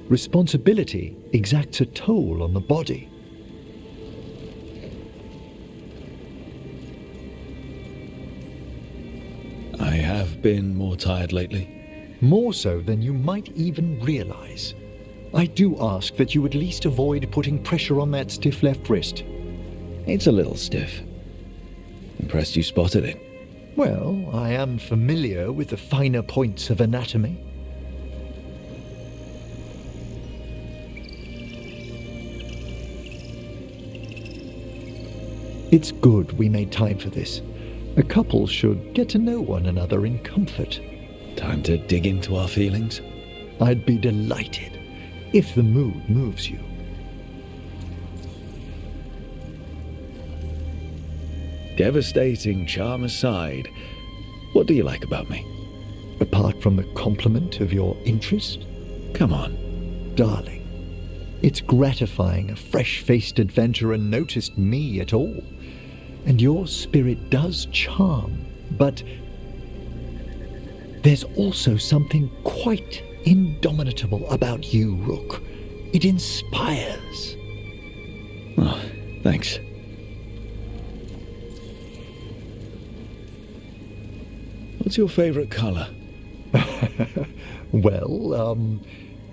Responsibility exacts a toll on the body. I have been more tired lately. More so than you might even realize. I do ask that you at least avoid putting pressure on that stiff left wrist. It's a little stiff. Impressed you spotted it. Well, I am familiar with the finer points of anatomy. It's good we made time for this. A couple should get to know one another in comfort. Time to dig into our feelings? I'd be delighted if the mood moves you. Devastating charm aside, what do you like about me? Apart from the compliment of your interest? Come on. Darling, it's gratifying a fresh-faced adventurer noticed me at all. And your spirit does charm, but there's also something quite indomitable about you, Rook. It inspires. Oh, thanks. What's your favorite color? Well,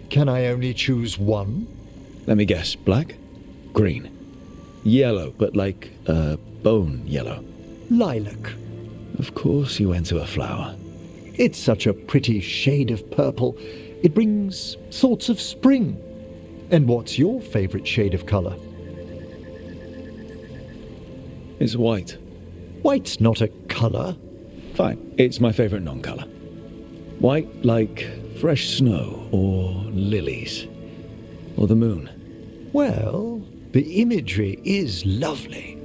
can I only choose one? Let me guess. Black? Green? Yellow, but like, bone yellow? Lilac. Of course you went to a flower. It's such a pretty shade of purple. It brings thoughts of spring. And what's your favorite shade of color? It's white. White's not a color. Fine, it's my favorite non-color. White like fresh snow, or lilies, or the moon. Well, the imagery is lovely.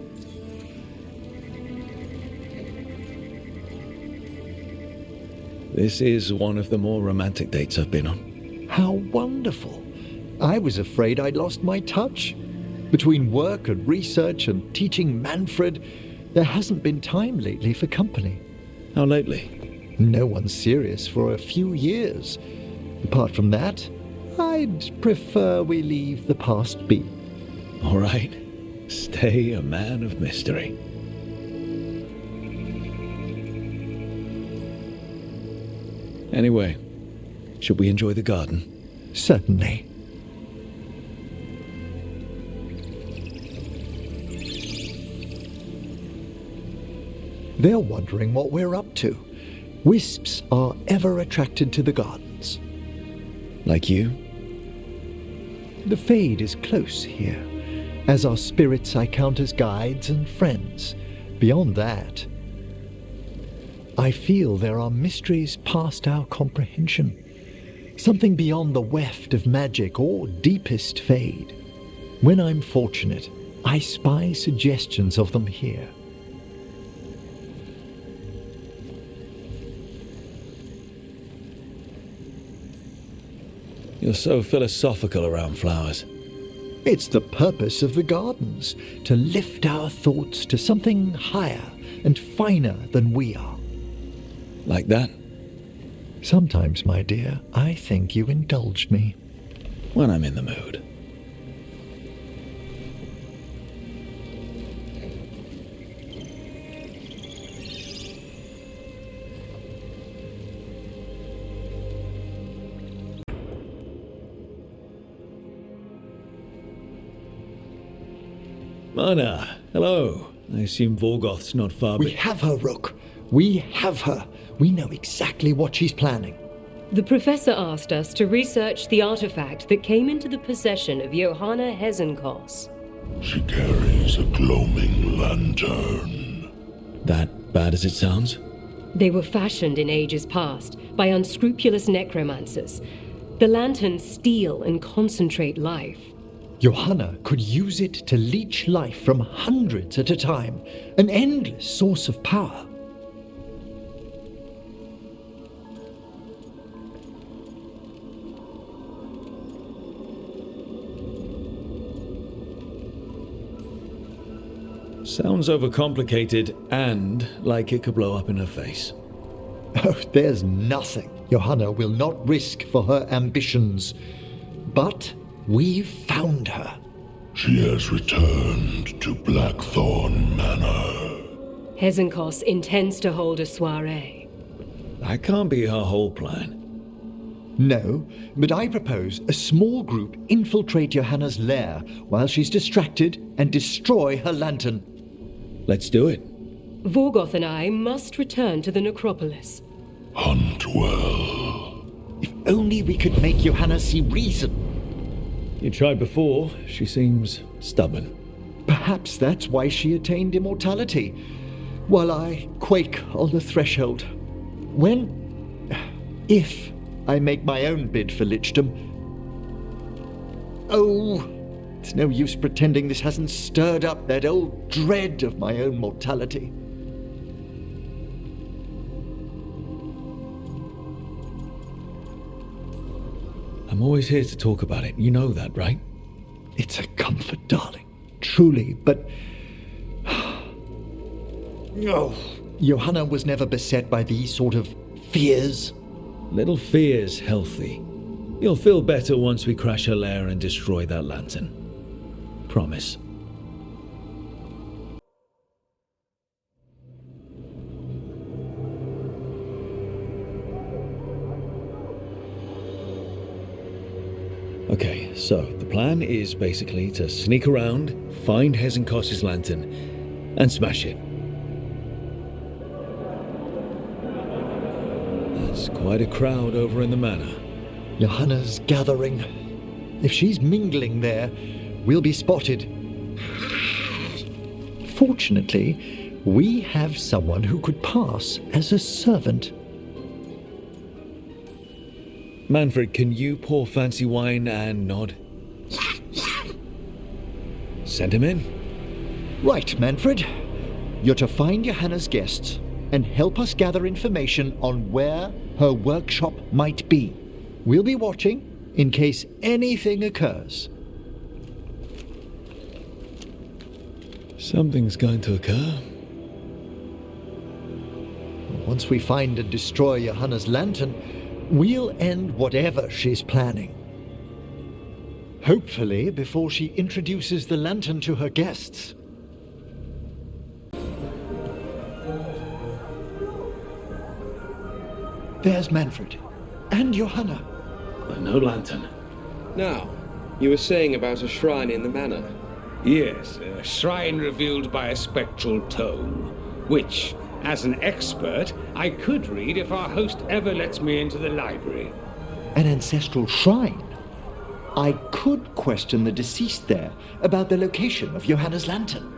This is one of the more romantic dates I've been on. How wonderful. I was afraid I'd lost my touch. Between work and research and teaching Manfred, there hasn't been time lately for company. How lately? No one's serious for a few years. Apart from that, I'd prefer we leave the past be. All right. Stay a man of mystery. Anyway, should we enjoy the garden? Certainly. They're wondering what we're up to. Wisps are ever attracted to the gardens. Like you? The Fade is close here. As are spirits I count as guides and friends. Beyond that, I feel there are mysteries past our comprehension. Something beyond the weft of magic or deepest Fade. When I'm fortunate, I spy suggestions of them here. You're so philosophical around flowers. It's the purpose of the gardens, to lift our thoughts to something higher and finer than we are. Like that? Sometimes, my dear, I think you indulge me. When I'm in the mood. Mana, hello. I assume Vorgoth's not far. We have her, Rook. We have her. We know exactly what she's planning. The professor asked us to research the artifact that came into the possession of Johanna Hezenkos. She carries a gloaming lantern. That bad as it sounds? They were fashioned in ages past by unscrupulous necromancers. The lanterns steal and concentrate life. Johanna could use it to leech life from hundreds at a time, an endless source of power. Sounds overcomplicated and like it could blow up in her face. Oh, there's nothing Johanna will not risk for her ambitions. But we've found her. She has returned to Blackthorn Manor. Hezenkos intends to hold a soiree. That can't be her whole plan. No, but I propose a small group infiltrate Johanna's lair while she's distracted and destroy her lantern. Let's do it. Vorgoth and I must return to the necropolis. Hunt well. If only we could make Johanna see reason. You tried before. She seems stubborn. Perhaps that's why she attained immortality, while I quake on the threshold. If I make my own bid for lichdom. Oh, it's no use pretending this hasn't stirred up that old dread of my own mortality. I'm always here to talk about it. You know that, right? It's a comfort, darling. Truly, but... Oh, Johanna was never beset by these sort of fears. Little fear's healthy. You'll feel better once we crash her lair and destroy that lantern. Promise. Okay, so the plan is basically to sneak around, find Hezenkos' lantern, and smash it. There's quite a crowd over in the manor. Johanna's gathering. If she's mingling there, we'll be spotted. Fortunately, we have someone who could pass as a servant. Manfred, can you pour fancy wine and nod? Send him in. Right, Manfred. You're to find Johanna's guests and help us gather information on where her workshop might be. We'll be watching in case anything occurs. Something's going to occur. Once we find and destroy Johanna's lantern, we'll end whatever she's planning. Hopefully before she introduces the lantern to her guests. There's Manfred. And Johanna. But no lantern. Now, you were saying about a shrine in the manor. Yes, a shrine revealed by a spectral tome, which, as an expert, I could read if our host ever lets me into the library. An ancestral shrine? I could question the deceased there about the location of Johanna's lantern.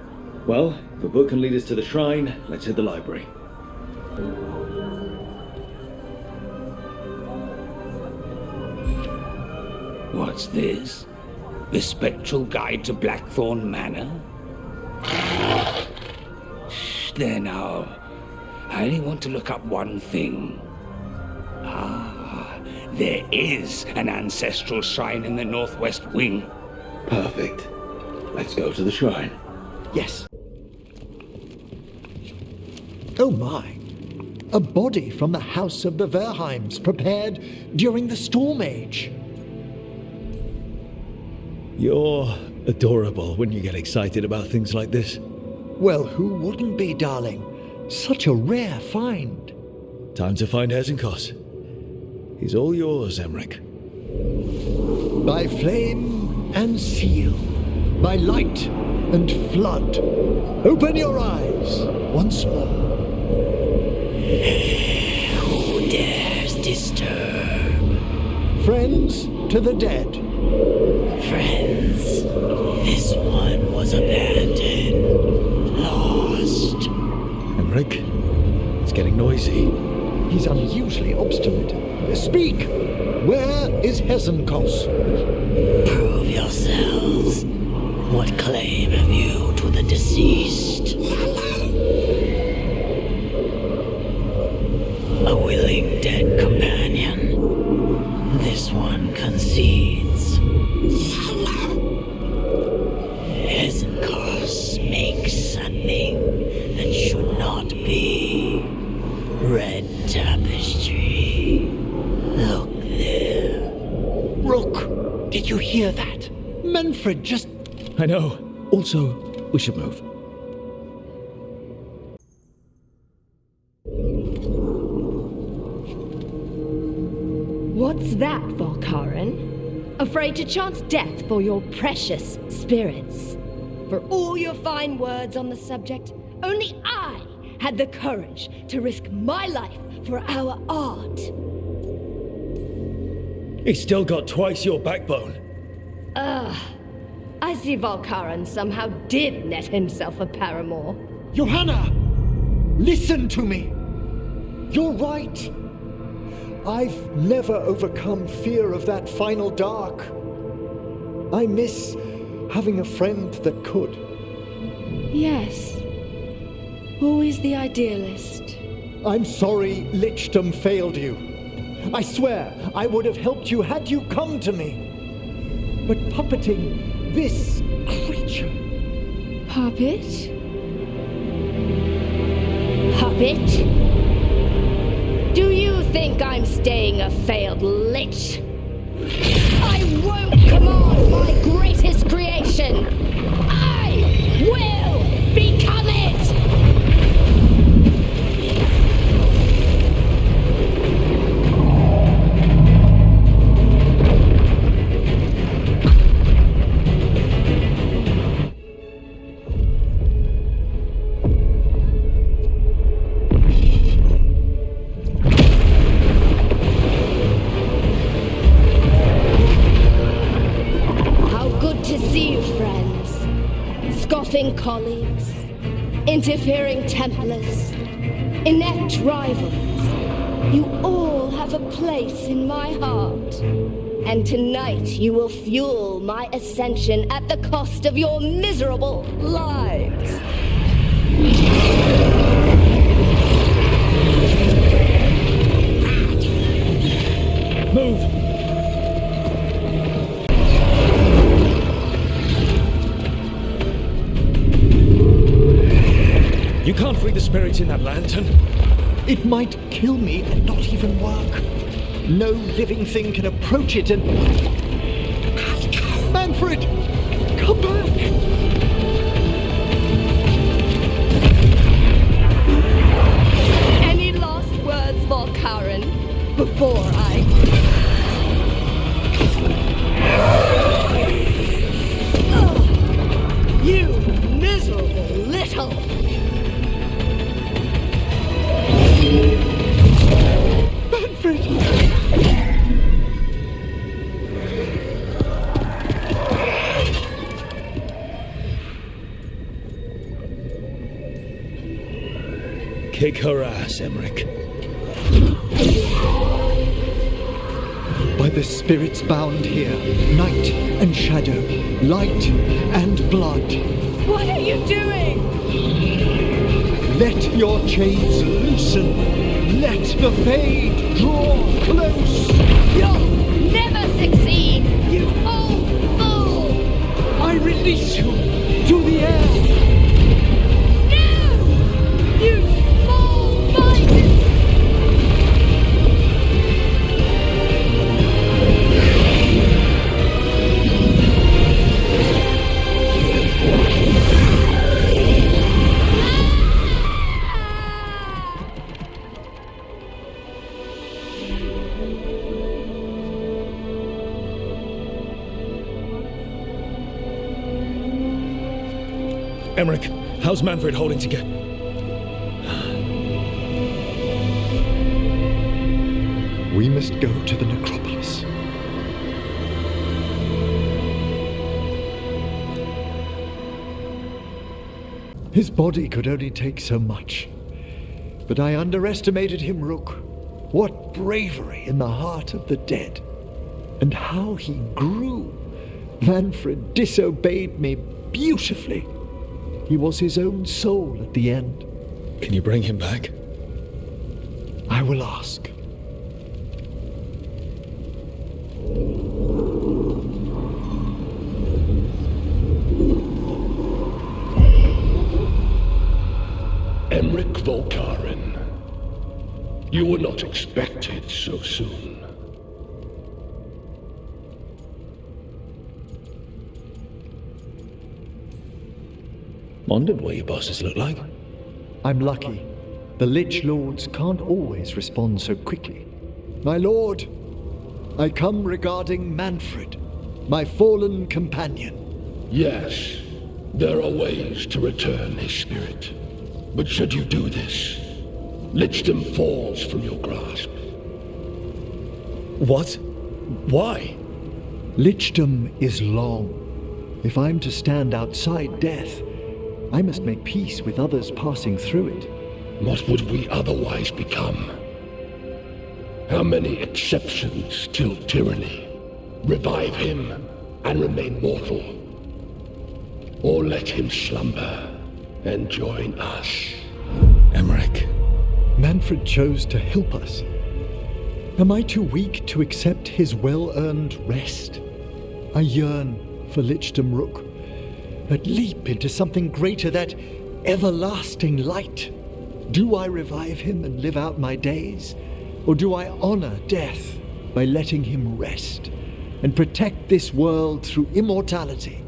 Well, if a book can lead us to the shrine, let's hit the library. What's this? The Spectral Guide to Blackthorn Manor? Shh, there now. I only want to look up one thing. Ah, there is an ancestral shrine in the northwest wing. Perfect. Let's go to the shrine. Yes. Oh my. A body from the house of the Verheims prepared during the Storm Age. You're adorable when you get excited about things like this. Well, who wouldn't be, darling? Such a rare find. Time to find Hezenkos. He's all yours, Emmrich. By flame and seal, by light and flood, open your eyes once more. Who dares disturb? Friends to the dead. Friends, this one was abandoned, lost. Emmrich, it's getting noisy. He's unusually obstinate. Speak! Where is Hezenkos? Prove yourselves. What claim have you to the deceased? A willing dead companion. This one concedes. Hezenkos makes a thing that should not be. Red tapestry. Look there. Rook, did you hear that? Manfred just... I know. Also, we should move. What's that, Valkaran? Afraid to chance death for your precious spirits? For all your fine words on the subject, only I had the courage to risk my life for our art. He's still got twice your backbone. I see Valkaran somehow did net himself a paramour. Johanna! Listen to me! You're right. I've never overcome fear of that final dark. I miss having a friend that could. Yes. Always the idealist. I'm sorry Lichdom failed you. I swear I would have helped you had you come to me. But puppeting this creature... Puppet? Puppet? Do you think I'm staying a failed lich? I won't command my greatest creation! I will become it! see you, friends. Scoffing colleagues, interfering Templars, inept rivals. You all have a place in my heart. And tonight you will fuel my ascension at the cost of your miserable lives. Move! You can't free the spirits in that lantern. It might kill me and not even work. No living thing can approach it and... Manfred! Come back! Any last words, Volkaren, before I... Ugh, you miserable little... Kick her ass, Emmrich. By the spirits bound here, night and shadow, light and blood. What are you doing? Let your chains loosen. Let the fade draw close. You'll never succeed, you old fool! I release you to the air. No! You small-minded... Emmrich, how's Manfred holding together? We must go to the necropolis. His body could only take so much. But I underestimated him, Rook. What bravery in the heart of the dead. And how he grew. Manfred disobeyed me beautifully. He was his own soul at the end. Can you bring him back? I will ask. Emmrich Volkaren, you were not expected so soon. Wondered what your bosses look like. I'm lucky. The Lich Lords can't always respond so quickly. My lord, I come regarding Manfred, my fallen companion. Yes, there are ways to return his spirit. But should you do this, Lichdom falls from your grasp. What? Why? Lichdom is long. If I'm to stand outside death, I must make peace with others passing through it. What would we otherwise become? How many exceptions till tyranny? Revive him and remain mortal. Or let him slumber and join us. Emmrich. Manfred chose to help us. Am I too weak to accept his well-earned rest? I yearn for Lichdom, Rook. That leap into something greater, that everlasting light. Do I revive him and live out my days? Or do I honor death by letting him rest and protect this world through immortality?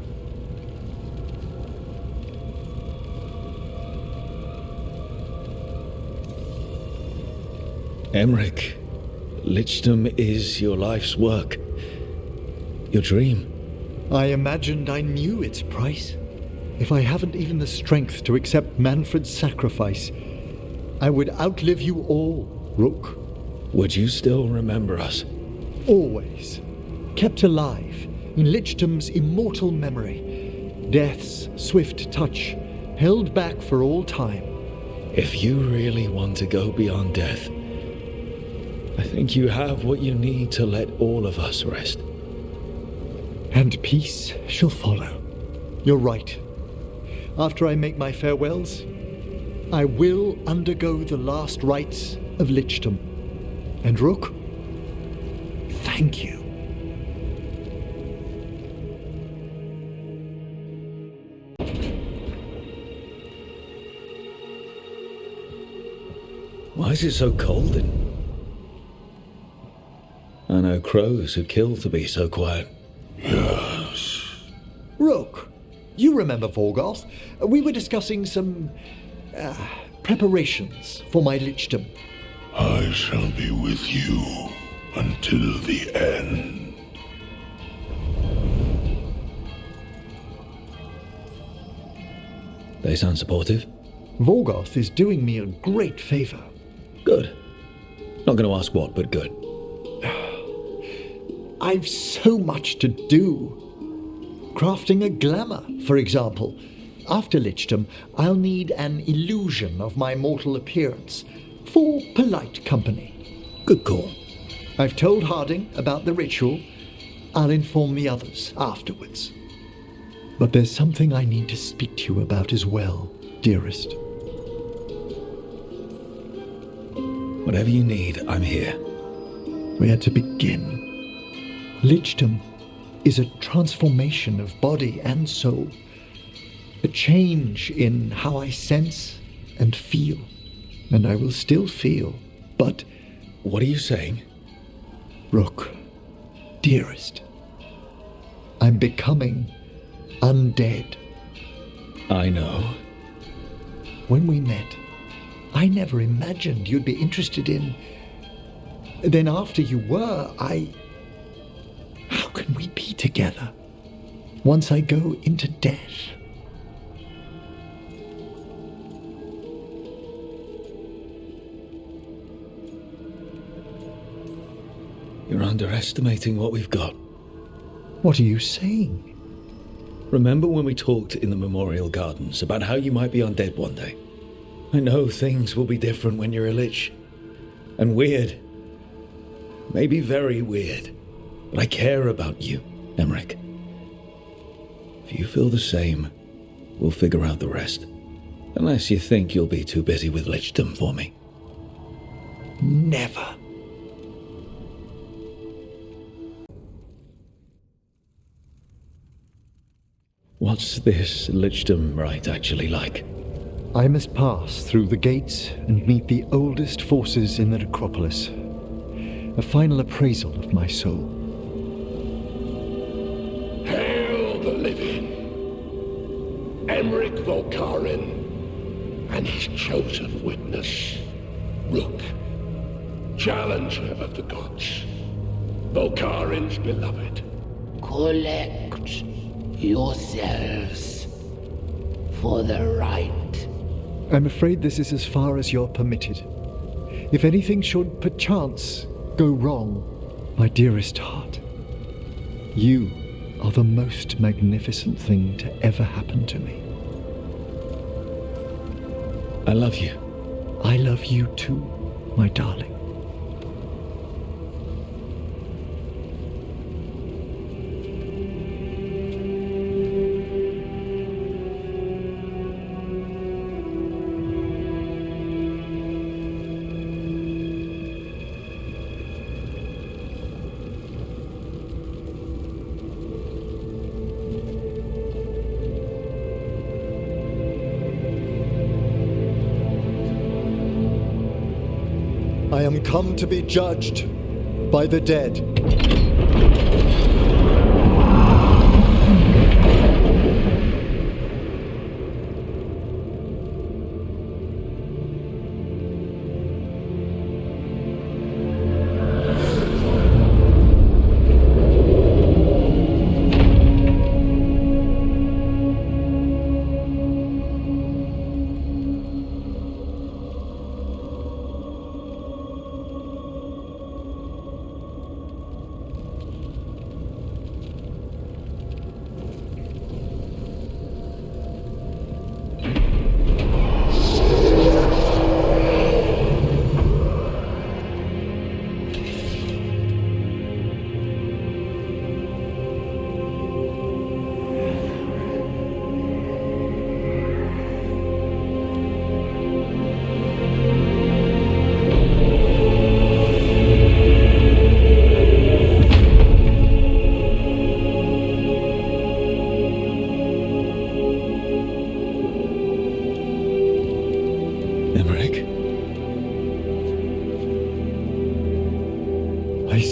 Emmrich, Lichdom is your life's work. Your dream. I imagined I knew its price. If I haven't even the strength to accept Manfred's sacrifice, I would outlive you all, Rook. Would you still remember us? Always. Kept alive in Lichtam's immortal memory, death's swift touch, held back for all time. If you really want to go beyond death, I think you have what you need to let all of us rest. And peace shall follow. You're right. After I make my farewells, I will undergo the last rites of Lichtam. And Rook, thank you. Why is it so cold in? I know crows who kill to be so quiet. Yes. Rook, you remember Veilguard? We were discussing some preparations for my Lichtam. I shall be with you until the end. They sound supportive. Veilguard is doing me a great favor. Good. Not going to ask what, but good. I've so much to do. Crafting a glamour, for example. After Lichtam, I'll need an illusion of my mortal appearance for polite company. Good call. I've told Harding about the ritual. I'll inform the others afterwards. But there's something I need to speak to you about as well, dearest. Whatever you need, I'm here. Where to begin? Lichtam is a transformation of body and soul. A change in how I sense and feel. And I will still feel, but... What are you saying? Rook, dearest, I'm becoming undead. I know. When we met, I never imagined you'd be interested in... Then after you were, How can we be together once I go into death? You're underestimating what we've got. What are you saying? Remember when we talked in the Memorial Gardens about how you might be undead one day? I know things will be different when you're a lich. And weird. Maybe very weird. But I care about you, Emmrich. If you feel the same, we'll figure out the rest. Unless you think you'll be too busy with Lichtam for me. Never. What's this Lichtam rite actually like? I must pass through the gates and meet the oldest forces in the necropolis. A final appraisal of my soul. Hail the living! Emmrich Volkarin and his chosen witness, Rook, challenger of the gods, Volkarin's beloved. Collect yourselves for the right. I'm afraid this is as far as you're permitted. If anything should perchance go wrong, my dearest heart, you are the most magnificent thing to ever happen to me. I love you. I love you too, my darling. I am come to be judged by the dead.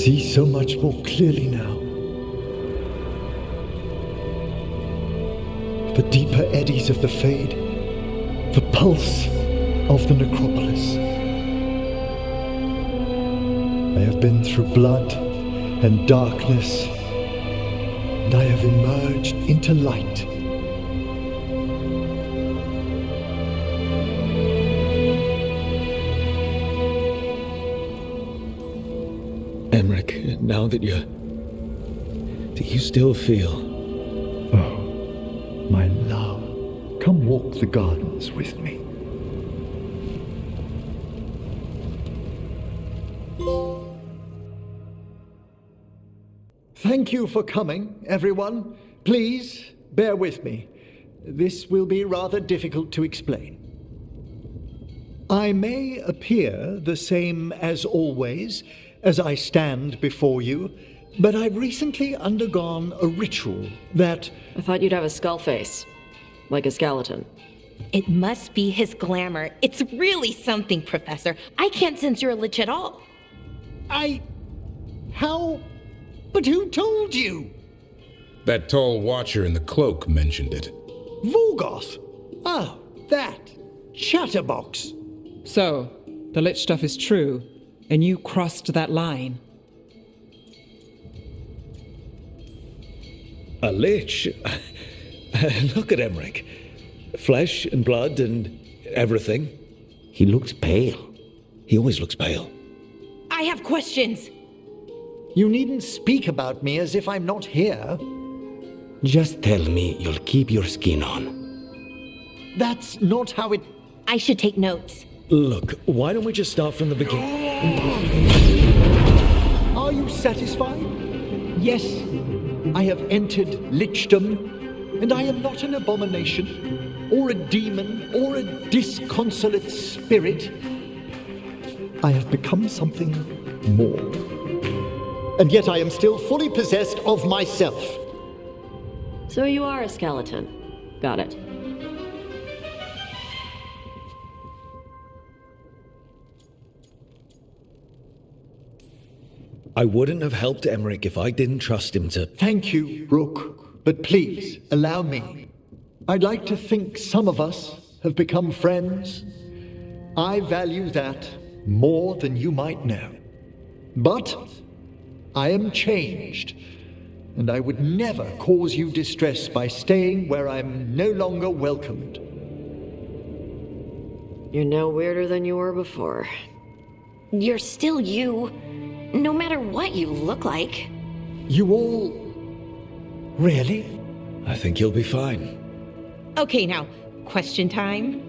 see so much more clearly now. The deeper eddies of the Fade, the pulse of the necropolis. I have been through blood and darkness, and I have emerged into light. Emmrich, now that you're... do you still feel... Oh, my love, come walk the gardens with me. Thank you for coming, everyone. Please, bear with me. This will be rather difficult to explain. I may appear the same as always, as I stand before you, but I've recently undergone a ritual that... I thought you'd have a skull face. Like a skeleton. It must be his glamour. It's really something, Professor. I can't sense you're a lich at all. How? But who told you? That tall watcher in the cloak mentioned it. Veilguard! Oh, that. Chatterbox. So, the lich stuff is true, and you crossed that line. A lich? Look at Emmrich. Flesh and blood and everything. He looks pale. He always looks pale. I have questions. You needn't speak about me as if I'm not here. Just tell me you'll keep your skin on. That's not how it... I should take notes. Look, why don't we just start from the beginning? Are you satisfied? Yes, I have entered lichdom, and I am not an abomination, or a demon, or a disconsolate spirit. I have become something more. And yet I am still fully possessed of myself. So you are a skeleton. Got it. I wouldn't have helped Emmrich if I didn't trust him to... Thank you, Rook. But please, allow me. I'd like to think some of us have become friends. I value that more than you might know. But I am changed, and I would never cause you distress by staying where I'm no longer welcomed. You're no weirder than you were before. You're still you, no matter what you look like. You all... really? I think you'll be fine. Okay, now, question time.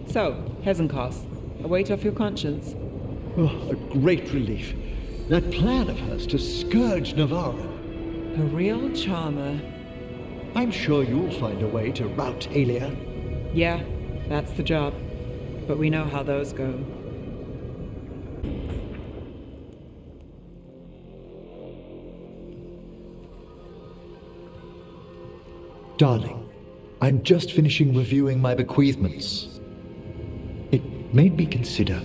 So, Hezenkos, a weight off your conscience. Oh, a great relief. That plan of hers to scourge Navarra. A real charmer. I'm sure you'll find a way to rout Aelia. Yeah, that's the job. But we know how those go. Darling, I'm just finishing reviewing my bequeathments. It made me consider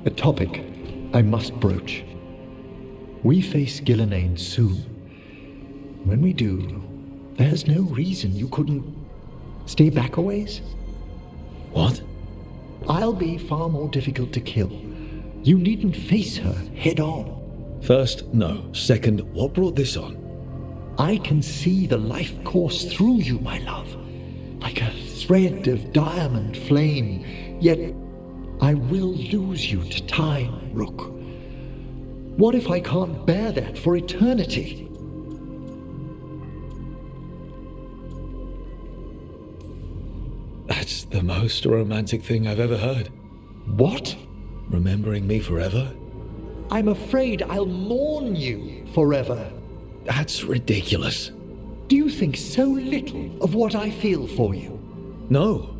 a topic I must broach. We face Gillenane soon. When we do, there's no reason you couldn't stay back a ways. What? I'll be far more difficult to kill. You needn't face her head on. First, no. Second, what brought this on? I can see the life course through you, my love, like a thread of diamond flame, yet I will lose you to time, Rook. What if I can't bear that for eternity? That's the most romantic thing I've ever heard. What? Remembering me forever? I'm afraid I'll mourn you forever. That's ridiculous. Do you think so little of what I feel for you? No.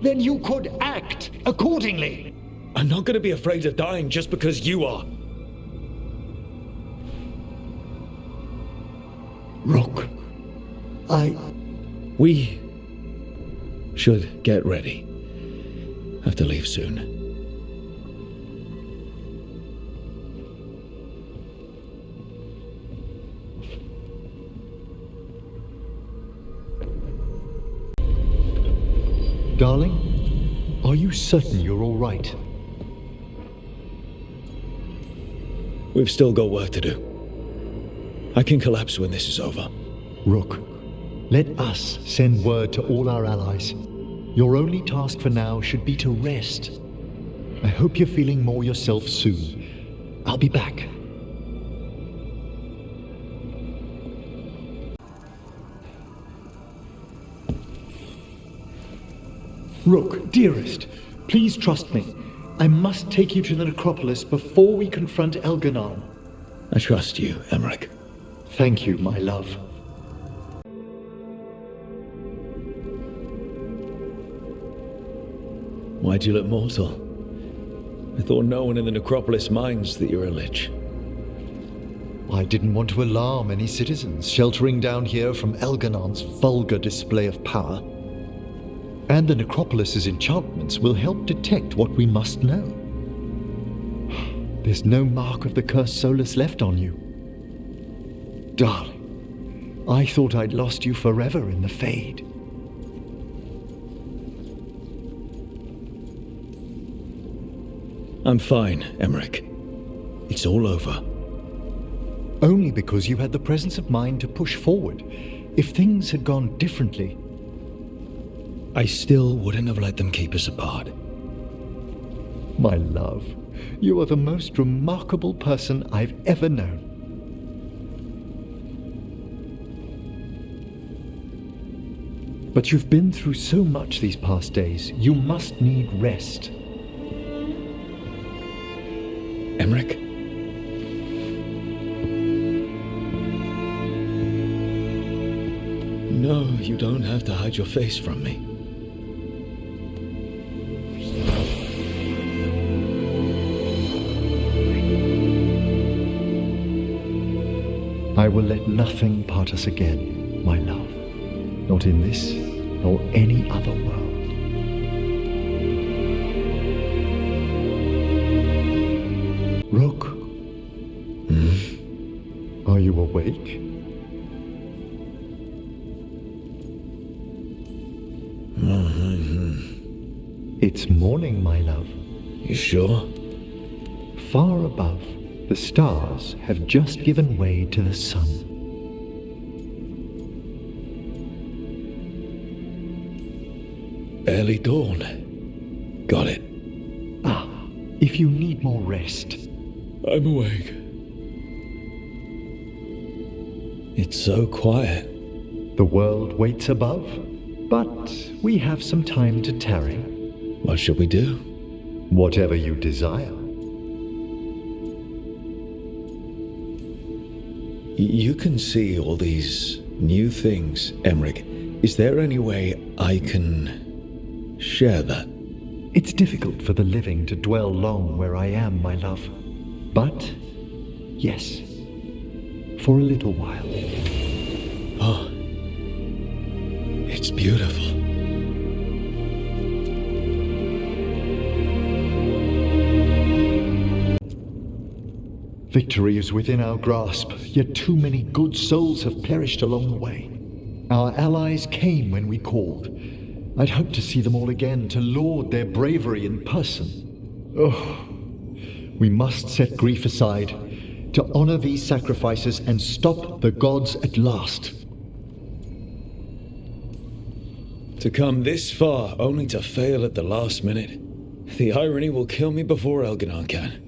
Then you could act accordingly. I'm not going to be afraid of dying just because you are. Rook, We should get ready. Have to leave soon. Darling, are you certain you're all right? We've still got work to do. I can collapse when this is over. Rook, let us send word to all our allies. Your only task for now should be to rest. I hope you're feeling more yourself soon. I'll be back. Rook, dearest, please trust me. I must take you to the necropolis before we confront Elganon. I trust you, Emmrich. Thank you, my love. Why'd you look mortal? I thought no one in the necropolis minds that you're a lich. I didn't want to alarm any citizens sheltering down here from Elganon's vulgar display of power. And the necropolis's enchantments will help detect what we must know. There's no mark of the cursed Solus left on you. Darling, I thought I'd lost you forever in the Fade. I'm fine, Emmrich. It's all over. Only because you had the presence of mind to push forward. If things had gone differently, I still wouldn't have let them keep us apart. My love, you are the most remarkable person I've ever known. But you've been through so much these past days, you must need rest. Emmrich? No, you don't have to hide your face from me. I will let nothing part us again, my love. Not in this, nor any other world. Rook? Are you awake? It's morning, my love. You sure? Far above, the stars have just given way to the sun. Early dawn. Got it. If you need more rest. I'm awake. It's so quiet. The world waits above, but we have some time to tarry. What should we do? Whatever you desire. You can see all these new things, Emmrich. Is there any way I can share that? It's difficult for the living to dwell long where I am, my love. But, yes, for a little while. Oh, it's beautiful. Victory is within our grasp, yet too many good souls have perished along the way. Our allies came when we called. I'd hoped to see them all again, to laud their bravery in person. Oh, we must set grief aside, to honor these sacrifices and stop the gods at last. To come this far, only to fail at the last minute. The irony will kill me before Elganon can.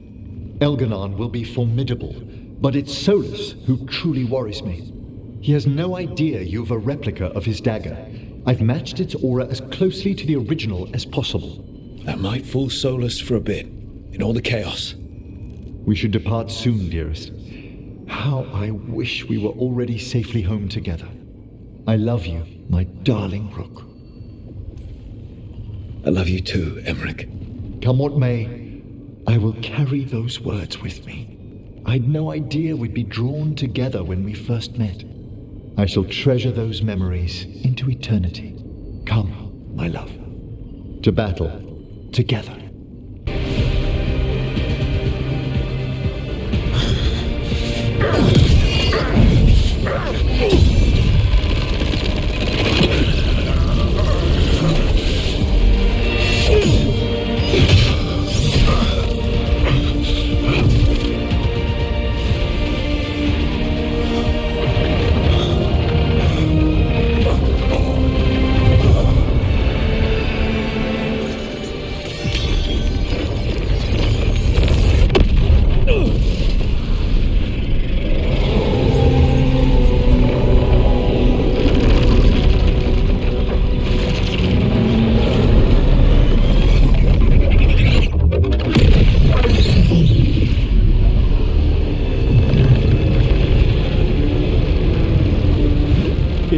Elganon will be formidable, but it's Solus who truly worries me. He has no idea you've a replica of his dagger. I've matched its aura as closely to the original as possible. That might fool Solus for a bit, in all the chaos. We should depart soon, dearest. How I wish we were already safely home together. I love you, my darling Rook. I love you too, Emmrich. Come what may, I will carry those words with me. I'd no idea we'd be drawn together when we first met. I shall treasure those memories into eternity. Come, my love, to battle together.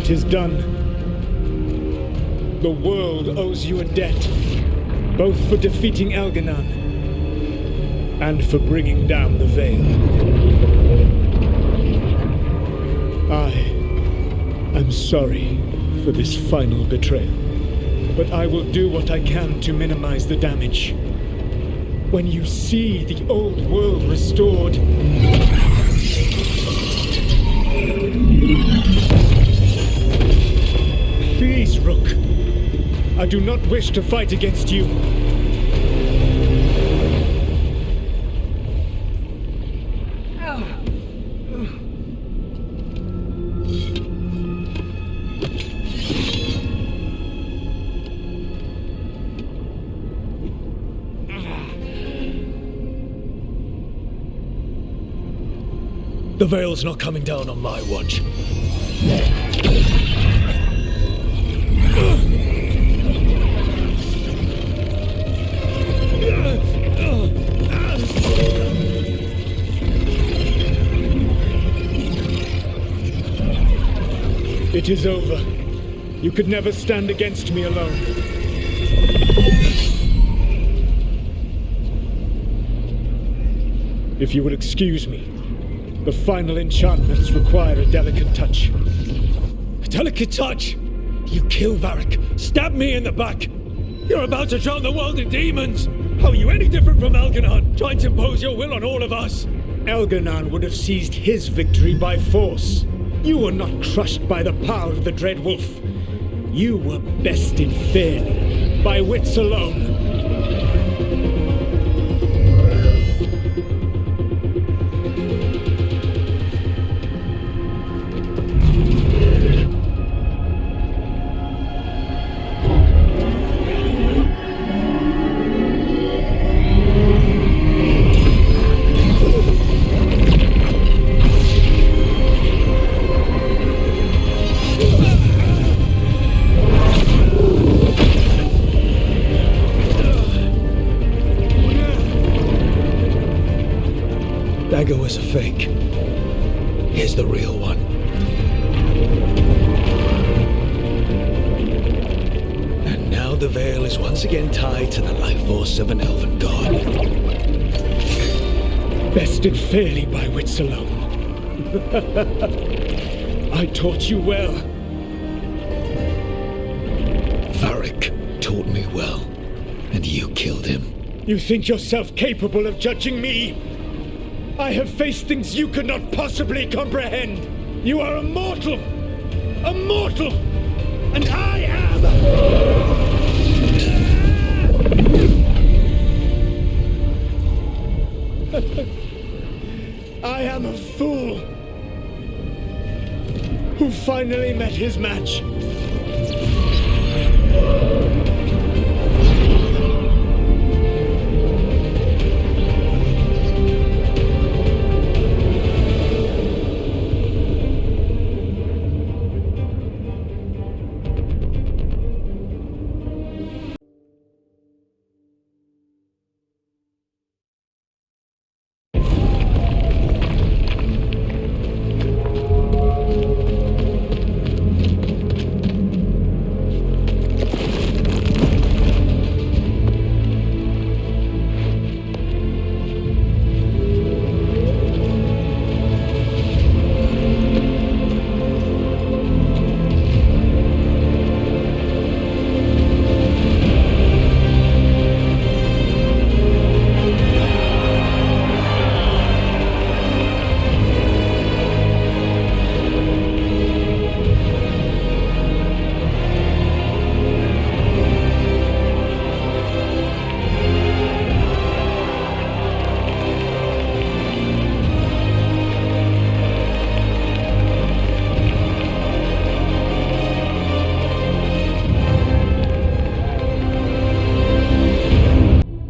It is done. The world owes you a debt, both for defeating Elganon and for bringing down the Veil. I am sorry for this final betrayal, but I will do what I can to minimize the damage. When you see the old world restored, please, Rook. I do not wish to fight against you. The Veil's not coming down on my watch. It is over. You could never stand against me alone. If you will excuse me, the final enchantments require a delicate touch. A delicate touch? You kill Varric, stab me in the back. You're about to drown the world in demons. How are you any different from Elganon, trying to impose your will on all of us? Elganon would have seized his victory by force. You were not crushed by the power of the Dread Wolf. You were bested fairly, by wits alone. Dagger was a fake. Here's the real one. And now the Veil is once again tied to the life force of an elven god. Bested fairly by wits alone. I taught you well. Varric taught me well, and you killed him. You think yourself capable of judging me? I have faced things you could not possibly comprehend. You are a mortal! A mortal! And I am... I am a fool who finally met his match.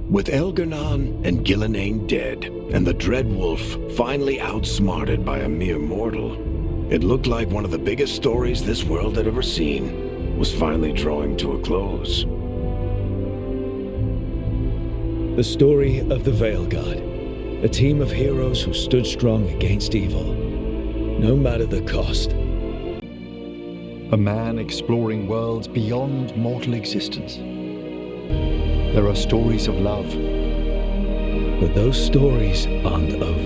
With Elganon and Gillenane dead, and the Dread Wolf finally outsmarted by a mere mortal, it looked like one of the biggest stories this world had ever seen was finally drawing to a close. The story of the Veilguard, a team of heroes who stood strong against evil, no matter the cost. A man exploring worlds beyond mortal existence. There are stories of love. But those stories aren't over.